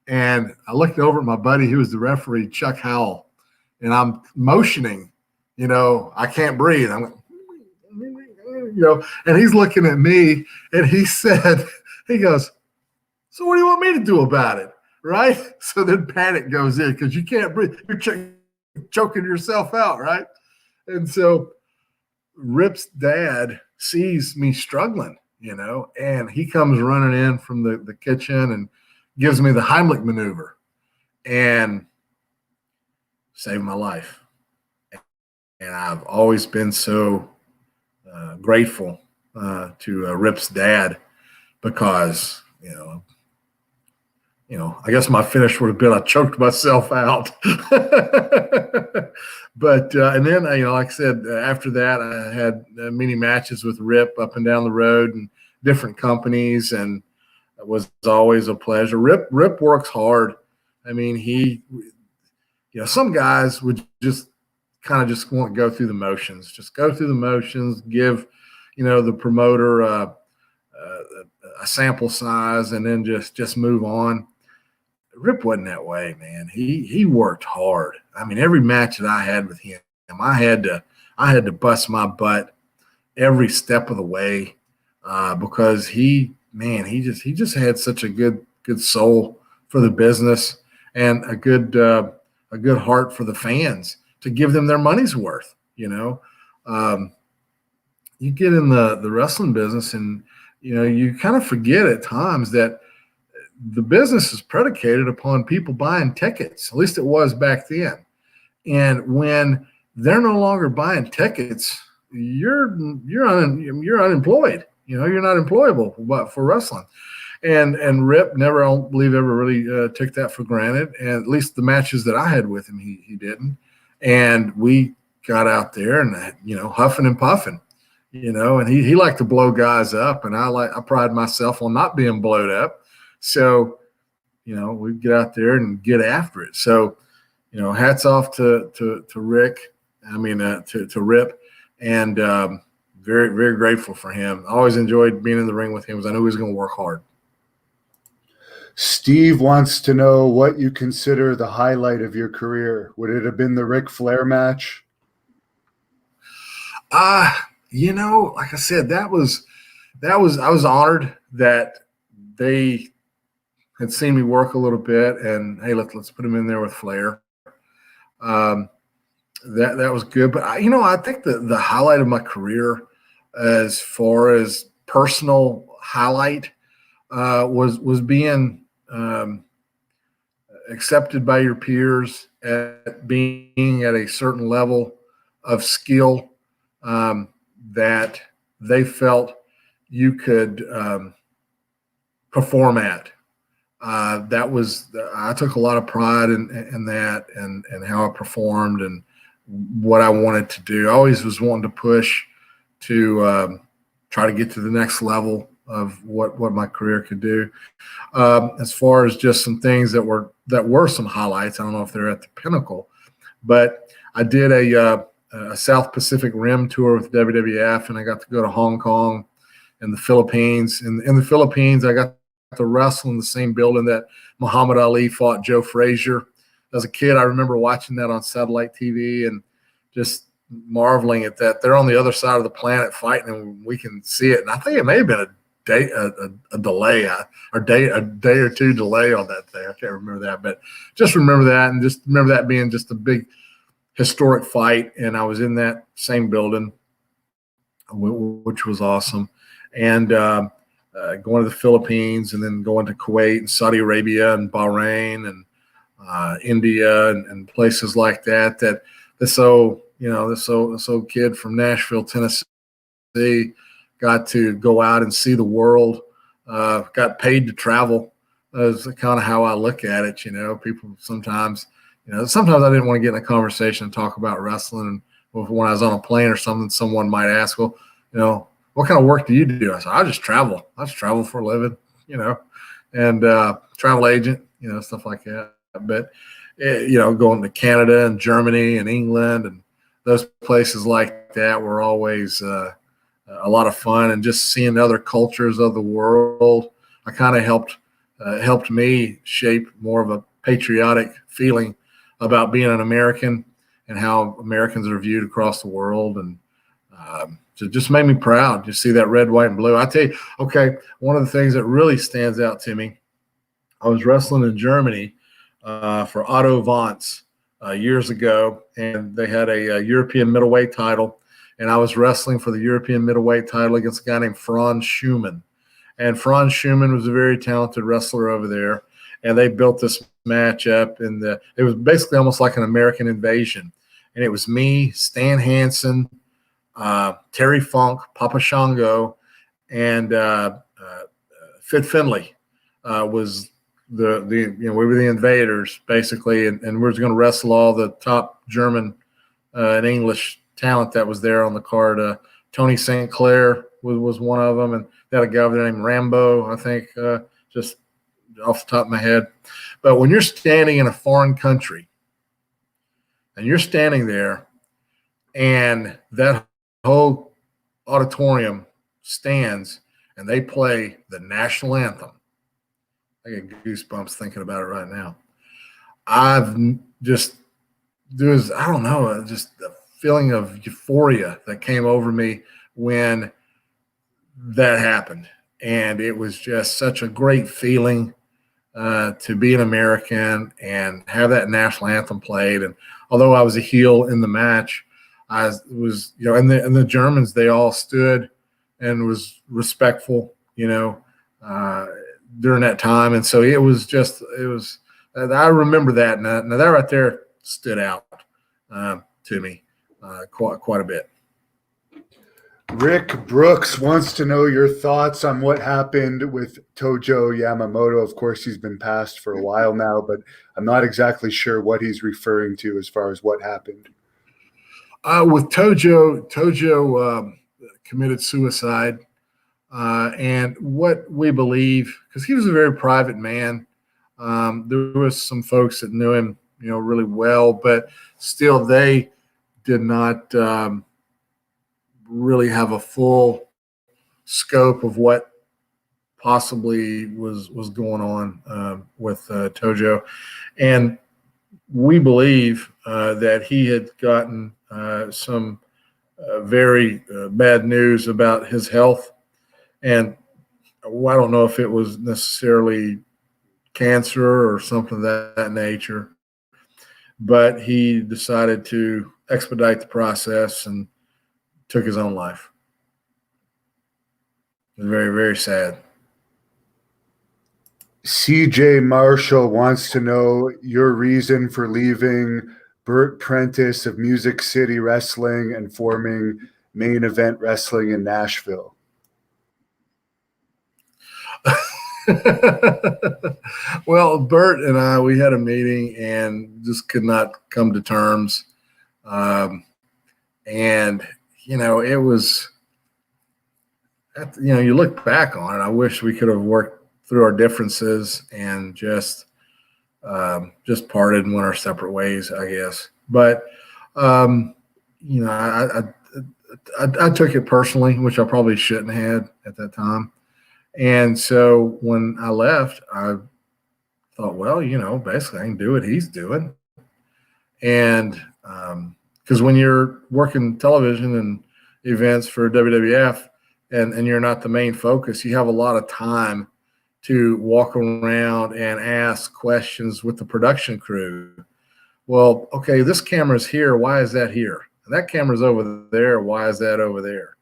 And I looked over at my buddy, who was the referee, Chuck Howell, and I'm motioning, I can't breathe. I'm and he's looking at me, and he goes, so what do you want me to do about it? Right? So then panic goes in, because you can't breathe. You're choking yourself out, right? And so Rip's dad sees me struggling, and he comes running in from the kitchen and gives me the Heimlich maneuver and saved my life. And I've always been so grateful to Rip's dad, because, I guess my finish would have been I choked myself out. But and then, like I said, after that, I had many matches with Rip up and down the road and different companies, and it was always a pleasure. Rip works hard. I mean, he, some guys would just kind of just want to go through the motions, give, the promoter a sample size, and then just move on. Rip wasn't that way, man. He worked hard. I mean, every match that I had with him, I had to bust my butt every step of the way, because he just had such a good soul for the business, and a good heart for the fans to give them their money's worth. You get in the wrestling business, and you kind of forget at times that the business is predicated upon people buying tickets. At least it was back then. And when they're no longer buying tickets, you're unemployed. You're not employable for wrestling. And Rip never, I don't believe, ever really took that for granted. And at least the matches that I had with him, he didn't. And we got out there and huffing and puffing, and he liked to blow guys up, and I pride myself on not being blowed up. So, we get out there and get after it. So, hats off to Rick. To Rip, and very, very grateful for him. I always enjoyed being in the ring with him, because I knew he was going to work hard. Steve wants to know what you consider the highlight of your career. Would it have been the Ric Flair match? Like I said, I was honored that they had seen me work a little bit, and hey, let's put him in there with Flair. That was good. But I think the highlight of my career, as far as personal highlight, was being accepted by your peers, at being at a certain level of skill that they felt you could perform at. I took a lot of pride in that and how I performed and what I wanted to do. I always was wanting to push to try to get to the next level of what my career could do. As far as just some things that were some highlights, I don't know if they're at the pinnacle, but I did a South Pacific Rim tour with WWF, and I got to go to Hong Kong and the Philippines. And in the Philippines, I got to wrestle in the same building that Muhammad Ali fought Joe Frazier. As a kid, I remember watching that on satellite TV and just marveling at that. They're on the other side of the planet fighting, and we can see it. And I think it may have been a delay, a day or two delay on that thing. I can't remember that, but just remember that, and just remember that being just a big historic fight. And I was in that same building, which was awesome. And going to the Philippines, and then going to Kuwait and Saudi Arabia and Bahrain and India and places like that. This old kid from Nashville, Tennessee, got to go out and see the world. Got paid to travel. That's kind of how I look at it. People sometimes I didn't want to get in a conversation and talk about wrestling. And when I was on a plane or something, someone might ask, well, what kind of work do you do? I said, I just travel. I just travel for a living, and travel agent, stuff like that. But, going to Canada and Germany and England and those places like that were always a lot of fun. And just seeing other cultures of the world, I kind of helped me shape more of a patriotic feeling about being an American and how Americans are viewed across the world. And it just made me proud to see that red, white, and blue. I tell you, okay, one of the things that really stands out to me, I was wrestling in Germany for Otto Wanz years ago, and they had a European middleweight title, and I was wrestling for the European middleweight title against a guy named Franz Schumann. And Franz Schumann was a very talented wrestler over there, and they built this match up, and it was basically almost like an American invasion. And it was me, Stan Hansen, Terry Funk, Papa Shango, and Fit Finley was we were the invaders basically, and we were going to wrestle all the top German and English talent that was there on the card. Tony St. Clair was one of them, and they had a guy over there named Rambo, I think, just off the top of my head. But when you're standing in a foreign country and you're standing there and that whole auditorium stands and they play the national anthem, I get goosebumps thinking about it right now. Just a feeling of euphoria that came over me when that happened. And it was just such a great feeling to be an American and have that national anthem played. And although I was a heel in the match, I was, and the Germans, they all stood and was respectful, during that time. And so it was I remember that. Now that right there stood out to me quite a bit. Rick Brooks wants to know your thoughts on what happened with Tojo Yamamoto. Of course, he's been passed for a while now, but I'm not exactly sure what he's referring to as far as what happened. With Tojo committed suicide. And what we believe, because he was a very private man, there was some folks that knew him, really well, but still they did not really have a full scope of what possibly was going on with Tojo. And we believe that he had gotten some very bad news about his health. And I don't know if it was necessarily cancer or something of that nature, but he decided to expedite the process and took his own life. It was very, very sad. CJ Marshall wants to know your reason for leaving Burt Prentice of Music City Wrestling and forming Main Event Wrestling in Nashville. Well, Bert and I, we had a meeting and just could not come to terms. And, it was, you look back on it, I wish we could have worked through our differences and just parted and went our separate ways, I guess. But, I took it personally, which I probably shouldn't have at that time. And so when I left, I thought, well, basically I can do what he's doing. And because when you're working television and events for WWF and you're not the main focus, you have a lot of time to walk around and ask questions with the production crew. Well, okay, this camera's here. Why is that here? And that camera's over there. Why is that over there?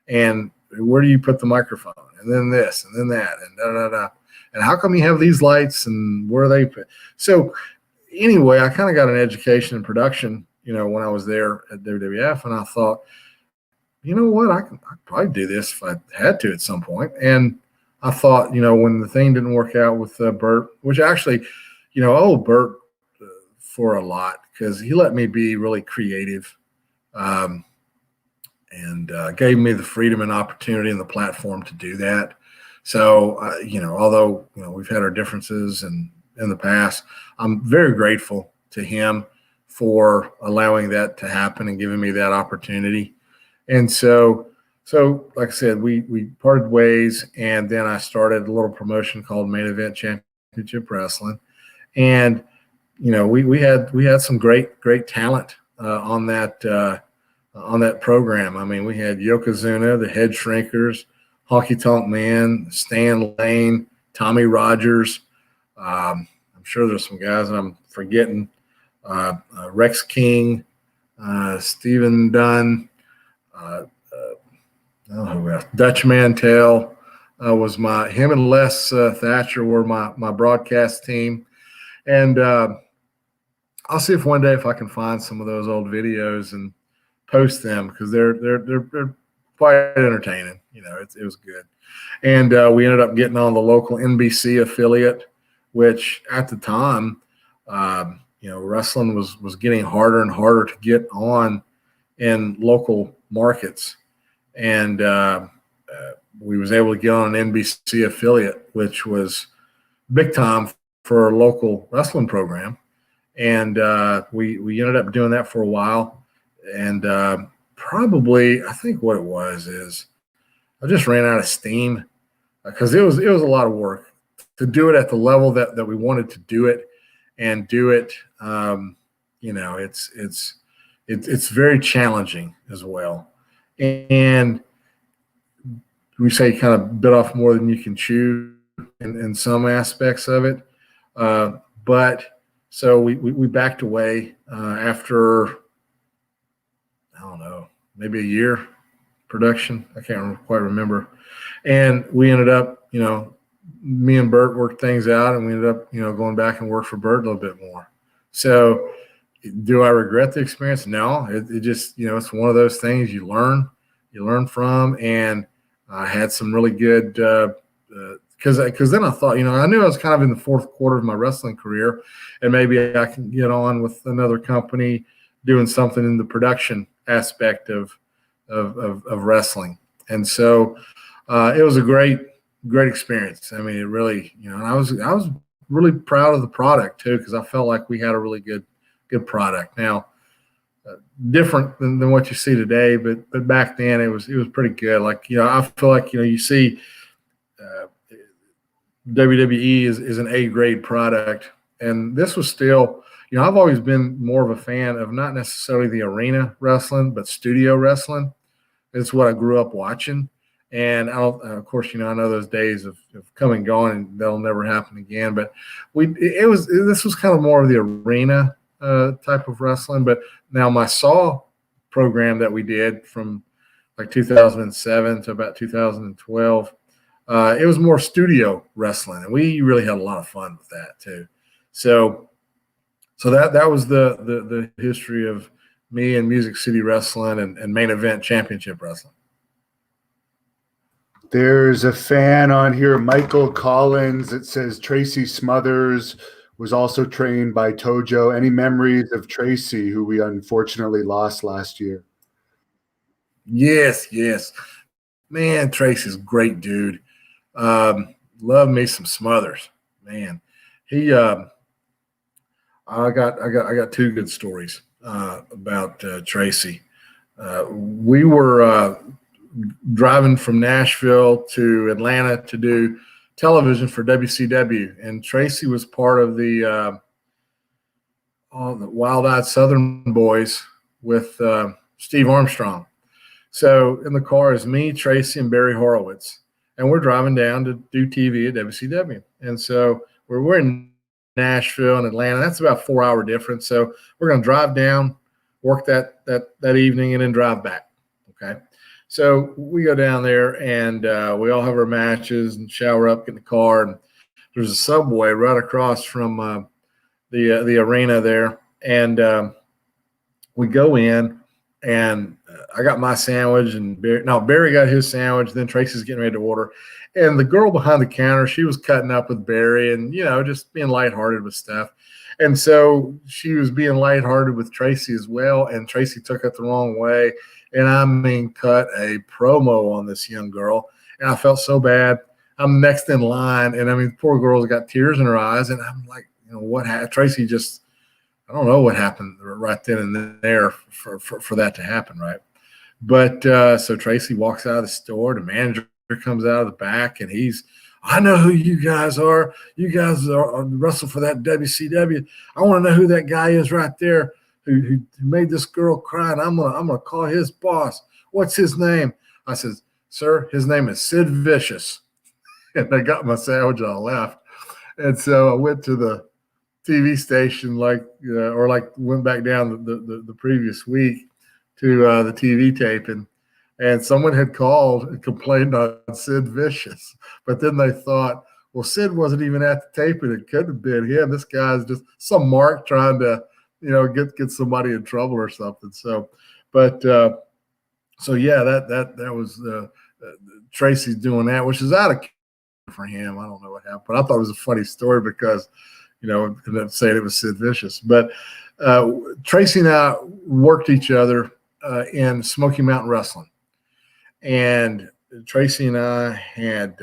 And where do you put the microphone? And then this, and then that, and da-da-da. And how come you have these lights, and where are they put? So anyway, I kind of got an education in production, when I was there at WWF, and I thought, you know what, I could probably do this if I had to at some point. And I thought, when the thing didn't work out with Bert, which actually, I owe Bert for a lot because he let me be really creative. And gave me the freedom and opportunity and the platform to do that. So, although, we've had our differences in the past, I'm very grateful to him for allowing that to happen and giving me that opportunity. And so like I said, we parted ways, and then I started a little promotion called Main Event Championship Wrestling. And, we had some great talent on that program. I mean, we had Yokozuna, the Head Shrinkers, Honky Tonk Man, Stan Lane, Tommy Rogers. I'm sure there's some guys that I'm forgetting. Rex King, Stephen Dunn, who else? Dutch Mantel was him and Les Thatcher were my broadcast team. And I'll see if one day if I can find some of those old videos and post them, because they're quite entertaining. It was good. And we ended up getting on the local NBC affiliate, which at the time, wrestling was getting harder and harder to get on in local markets. And we was able to get on an NBC affiliate, which was big time for a local wrestling program. And we ended up doing that for a while. And probably, I think what it was is I just ran out of steam because it was a lot of work to do it at the level that we wanted to do it, and do it. It's very challenging as well. And we say kind of bit off more than you can chew in some aspects of it. But so we backed away after, I don't know, maybe a year production. I can't quite remember. And we ended up, me and Bert worked things out, and we ended up, going back and work for Bert a little bit more. So do I regret the experience? No, it just, it's one of those things you learn from. And I had some really good, because then I thought, I knew I was kind of in the fourth quarter of my wrestling career, and maybe I can get on with another company doing something in the production aspect of wrestling. And so it was a great experience. I mean, it really, and I was really proud of the product too, because I felt like we had a really good product. Now, different than what you see today, but back then it was pretty good. Like, I feel like, you see WWE is an A-grade product, and this was still, I've always been more of a fan of not necessarily the arena wrestling, but studio wrestling. It's what I grew up watching. And of course, I know those days have come and gone, and that'll never happen again. But this was kind of more of the arena type of wrestling. But now my Saw program that we did from like 2007 to about 2012, it was more studio wrestling, and we really had a lot of fun with that too. So that was the history of me and Music City Wrestling and Main Event Championship Wrestling. There's a fan on here, Michael Collins. It says Tracy Smothers was also trained by Tojo. Any memories of Tracy, who we unfortunately lost last year? Yes. Man, Tracy's a great dude. Love me some Smothers. Man, he I got two good stories about Tracy. We were driving from Nashville to Atlanta to do television for WCW, and Tracy was part of the Wild Eyed Southern Boys with Steve Armstrong. So in the car is me, Tracy, and Barry Horowitz, and we're driving down to do TV at WCW. And so we're in Nashville and Atlanta. That's about a 4-hour difference. So we're going to drive down, work that evening, and then drive back. Okay. So we go down there, and we all have our matches and shower up, get in the car, and there's a Subway right across from the arena there, and we go in, and I got my sandwich, and Barry got his sandwich. Then Tracy's getting ready to order, and the girl behind the counter, she was cutting up with Barry, and just being lighthearted with stuff. And so she was being lighthearted with Tracy as well, and Tracy took it the wrong way, and I mean cut a promo on this young girl, and I felt so bad. I'm next in line, and I mean, poor girl's got tears in her eyes, and I'm like, what happened? Tracy just, I don't know what happened right then and there for that to happen, right? But so Tracy walks out of the store. The manager comes out of the back, and I know who you guys are. You guys are wrestle for that WCW. I want to know who that guy is right there who made this girl cry, and I'm gonna call his boss. What's his name? I said, sir, his name is Sid Vicious. And I got my sandwich and I left. And so I went to the TV station, went back down the previous week to the TV taping, and someone had called and complained on Sid Vicious, but then they thought, well, Sid wasn't even at the taping; it couldn't have been him. This guy's just some mark trying to, get somebody in trouble or something. So, but so yeah, that was Tracy's doing that, which is out of for him. I don't know what happened, but I thought it was a funny story because, saying it was Sid Vicious. But Tracy and I worked each other in Smoky Mountain Wrestling. And Tracy and I had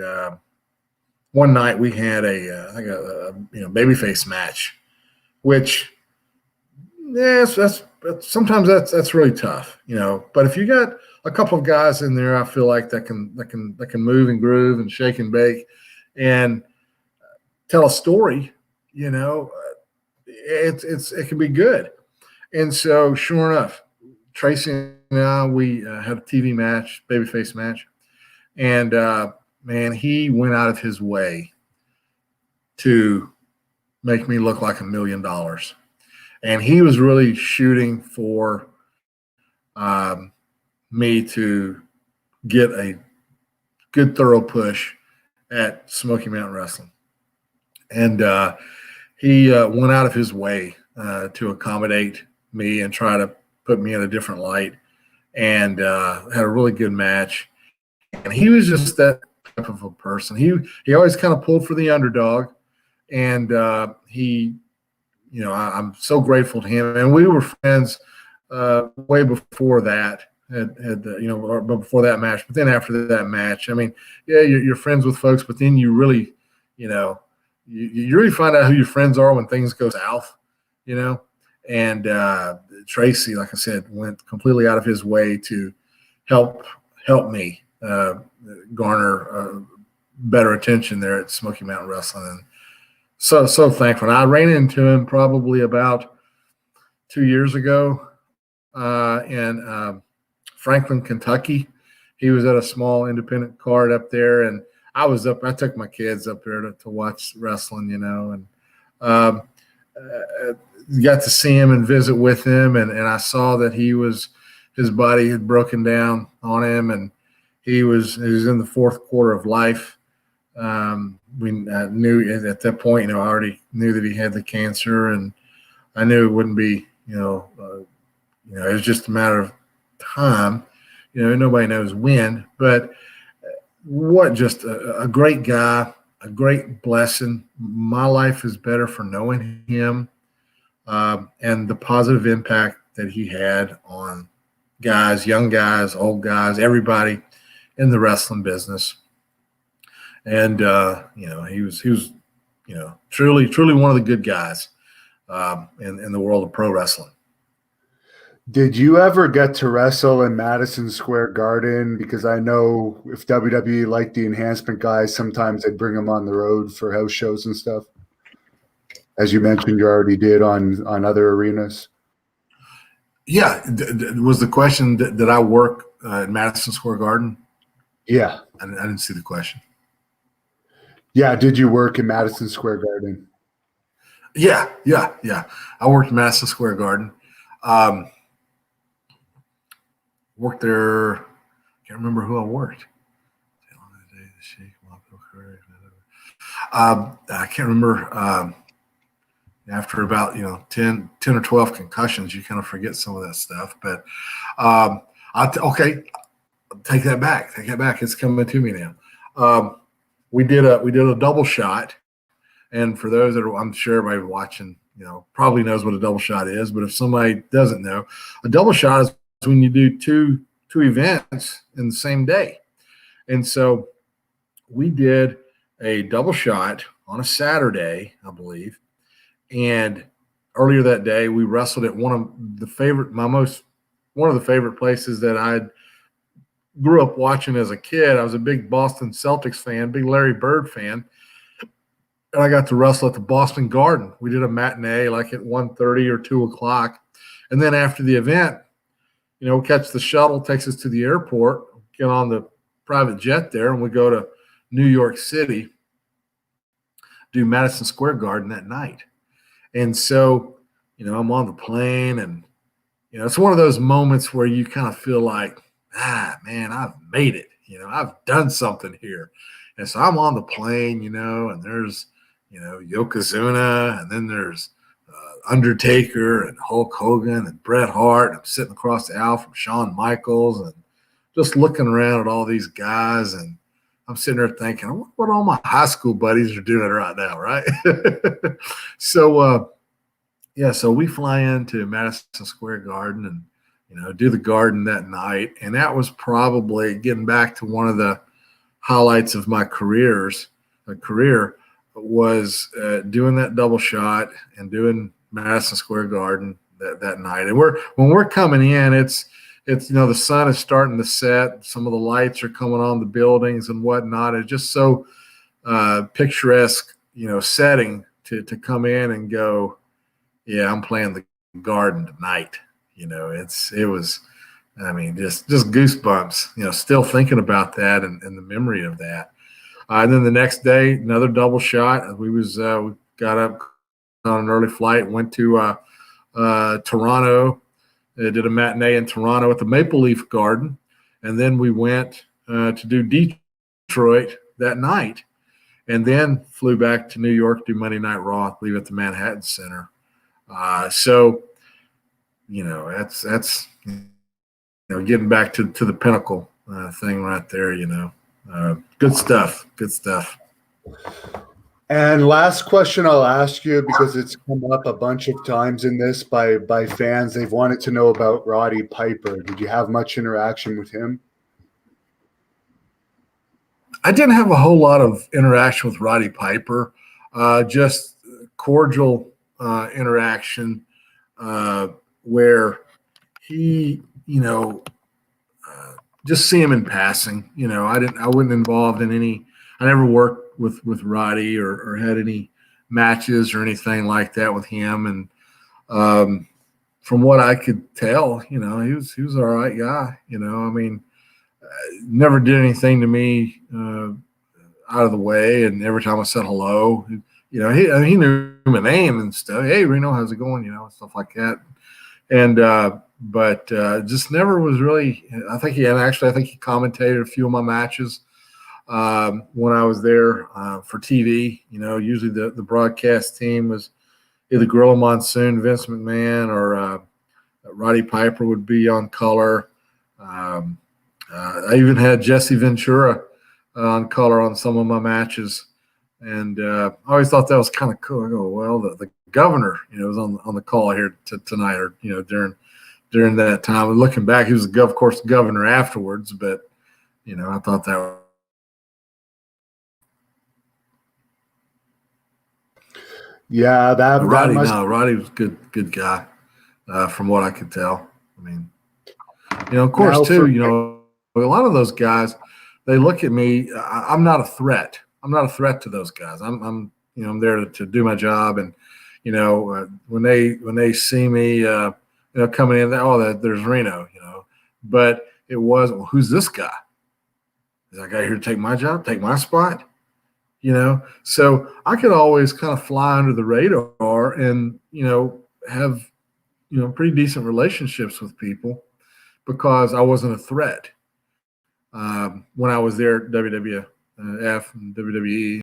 one night we had a babyface match, which that's sometimes that's really tough, But if you got a couple of guys in there, I feel like that can move and groove and shake and bake and tell a story. It can be good. And so, sure enough, Tracy and I, we had a TV match, babyface match, and man, he went out of his way to make me look like $1 million, and he was really shooting for me to get a good, thorough push at Smoky Mountain Wrestling, and he went out of his way to accommodate me and try to put me in a different light, and had a really good match. And he was just that type of a person. He always kind of pulled for the underdog, and I'm so grateful to him. And we were friends way before that. Before that match. But then after that match, I mean, yeah, you're friends with folks, but then you really, you really find out who your friends are when things go south, And Tracy, like I said, went completely out of his way to help me garner better attention there at Smoky Mountain Wrestling, and so thankful. And I ran into him probably about 2 years ago in Franklin, Kentucky. He was at a small independent card up there, and I took my kids up there to watch wrestling, and got to see him and visit with him, and I saw that his body had broken down on him, and he was in the fourth quarter of life. We knew at that point, I already knew that he had the cancer, and I knew it wouldn't be, it was just a matter of time. Nobody knows when, but what just a great guy, a great blessing. My life is better for knowing him, and the positive impact that he had on guys, young guys, old guys, everybody in the wrestling business. And he was truly one of the good guys in the world of pro wrestling. Did you ever get to wrestle in Madison Square Garden? Because I know if WWE liked the enhancement guys, sometimes they'd bring them on the road for house shows and stuff. As you mentioned, you already did on other arenas. Yeah. Was the question, did I work at Madison Square Garden? Yeah. I didn't see the question. Yeah. Did you work in Madison Square Garden? Yeah. I worked in Madison Square Garden. Worked there. Can't remember who I worked. I can't remember. After about 10 or 12 concussions, you kind of forget some of that stuff. But okay, take that back. It's coming to me now. We did a double shot, and for those that I'm sure everybody watching, probably knows what a double shot is. But if somebody doesn't know, a double shot is when you do two events in the same day. And so we did a double shot on a Saturday, I believe. And earlier that day, we wrestled at one of the favorite places that I grew up watching as a kid. I was a big Boston Celtics fan, big Larry Bird fan. And I got to wrestle at the Boston Garden. We did a matinee like at 1:30 or 2 o'clock. And then after the event, we catch the shuttle, takes us to the airport, get on the private jet there, and we go to New York City, do Madison Square Garden that night. And so, I'm on the plane, and, it's one of those moments where you kind of feel like, man, I've made it. I've done something here. And so I'm on the plane, and there's, Yokozuna, and then there's Undertaker and Hulk Hogan and Bret Hart. I'm sitting across the aisle from Shawn Michaels and just looking around at all these guys. And I'm sitting there thinking, what all my high school buddies are doing right now, right? So we fly into Madison Square Garden and, do the Garden that night. And that was probably getting back to one of the highlights of my career was doing that double shot and doing Madison Square Garden that night. And when we're coming in, it's the sun is starting to set. Some of the lights are coming on the buildings and whatnot. It's just so picturesque, setting to come in and go, yeah, I'm playing the Garden tonight. It was just goosebumps. Still thinking about that and the memory of that. And then the next day, another double shot. We got up on an early flight, went to Toronto, did a matinee in Toronto at the Maple Leaf Garden, and then we went to do Detroit that night, and then flew back to New York, do Monday Night Raw, leave at the Manhattan Center. So, that's getting back to the pinnacle thing right there. Good stuff. And last question I'll ask you, because it's come up a bunch of times in this by fans. They've wanted to know about Roddy Piper. Did you have much interaction with him? I didn't have a whole lot of interaction with Roddy Piper, just cordial interaction where he, just see him in passing. I wasn't involved in any. I never worked with Roddy or had any matches or anything like that with him. And from what I could tell, he was all right guy. Never did anything to me out of the way. And every time I said hello, he knew my name and stuff. Hey, Reno, how's it going? Stuff like that. And but just never was really. I think he commentated a few of my matches when I was there for TV. Usually the broadcast team was either Gorilla Monsoon, Vince McMahon, or Roddy Piper would be on color. I even had Jesse Ventura on color on some of my matches. And I always thought that was kind of cool. I go, well, the governor, was on the call here tonight, or during that time. And looking back, he was of course governor afterwards, but I thought that. Yeah, Roddy was a good guy, from what I could tell. I mean, of course, too, a lot of those guys, they look at me. I'm not a threat. I'm not a threat to those guys. I'm there to do my job. And, when they see me, coming in, there's Reno, but it was, well, who's this guy? Is that guy here to take my job, take my spot? So I could always kind of fly under the radar and, have, pretty decent relationships with people because I wasn't a threat. When I was there at WWF and WWE.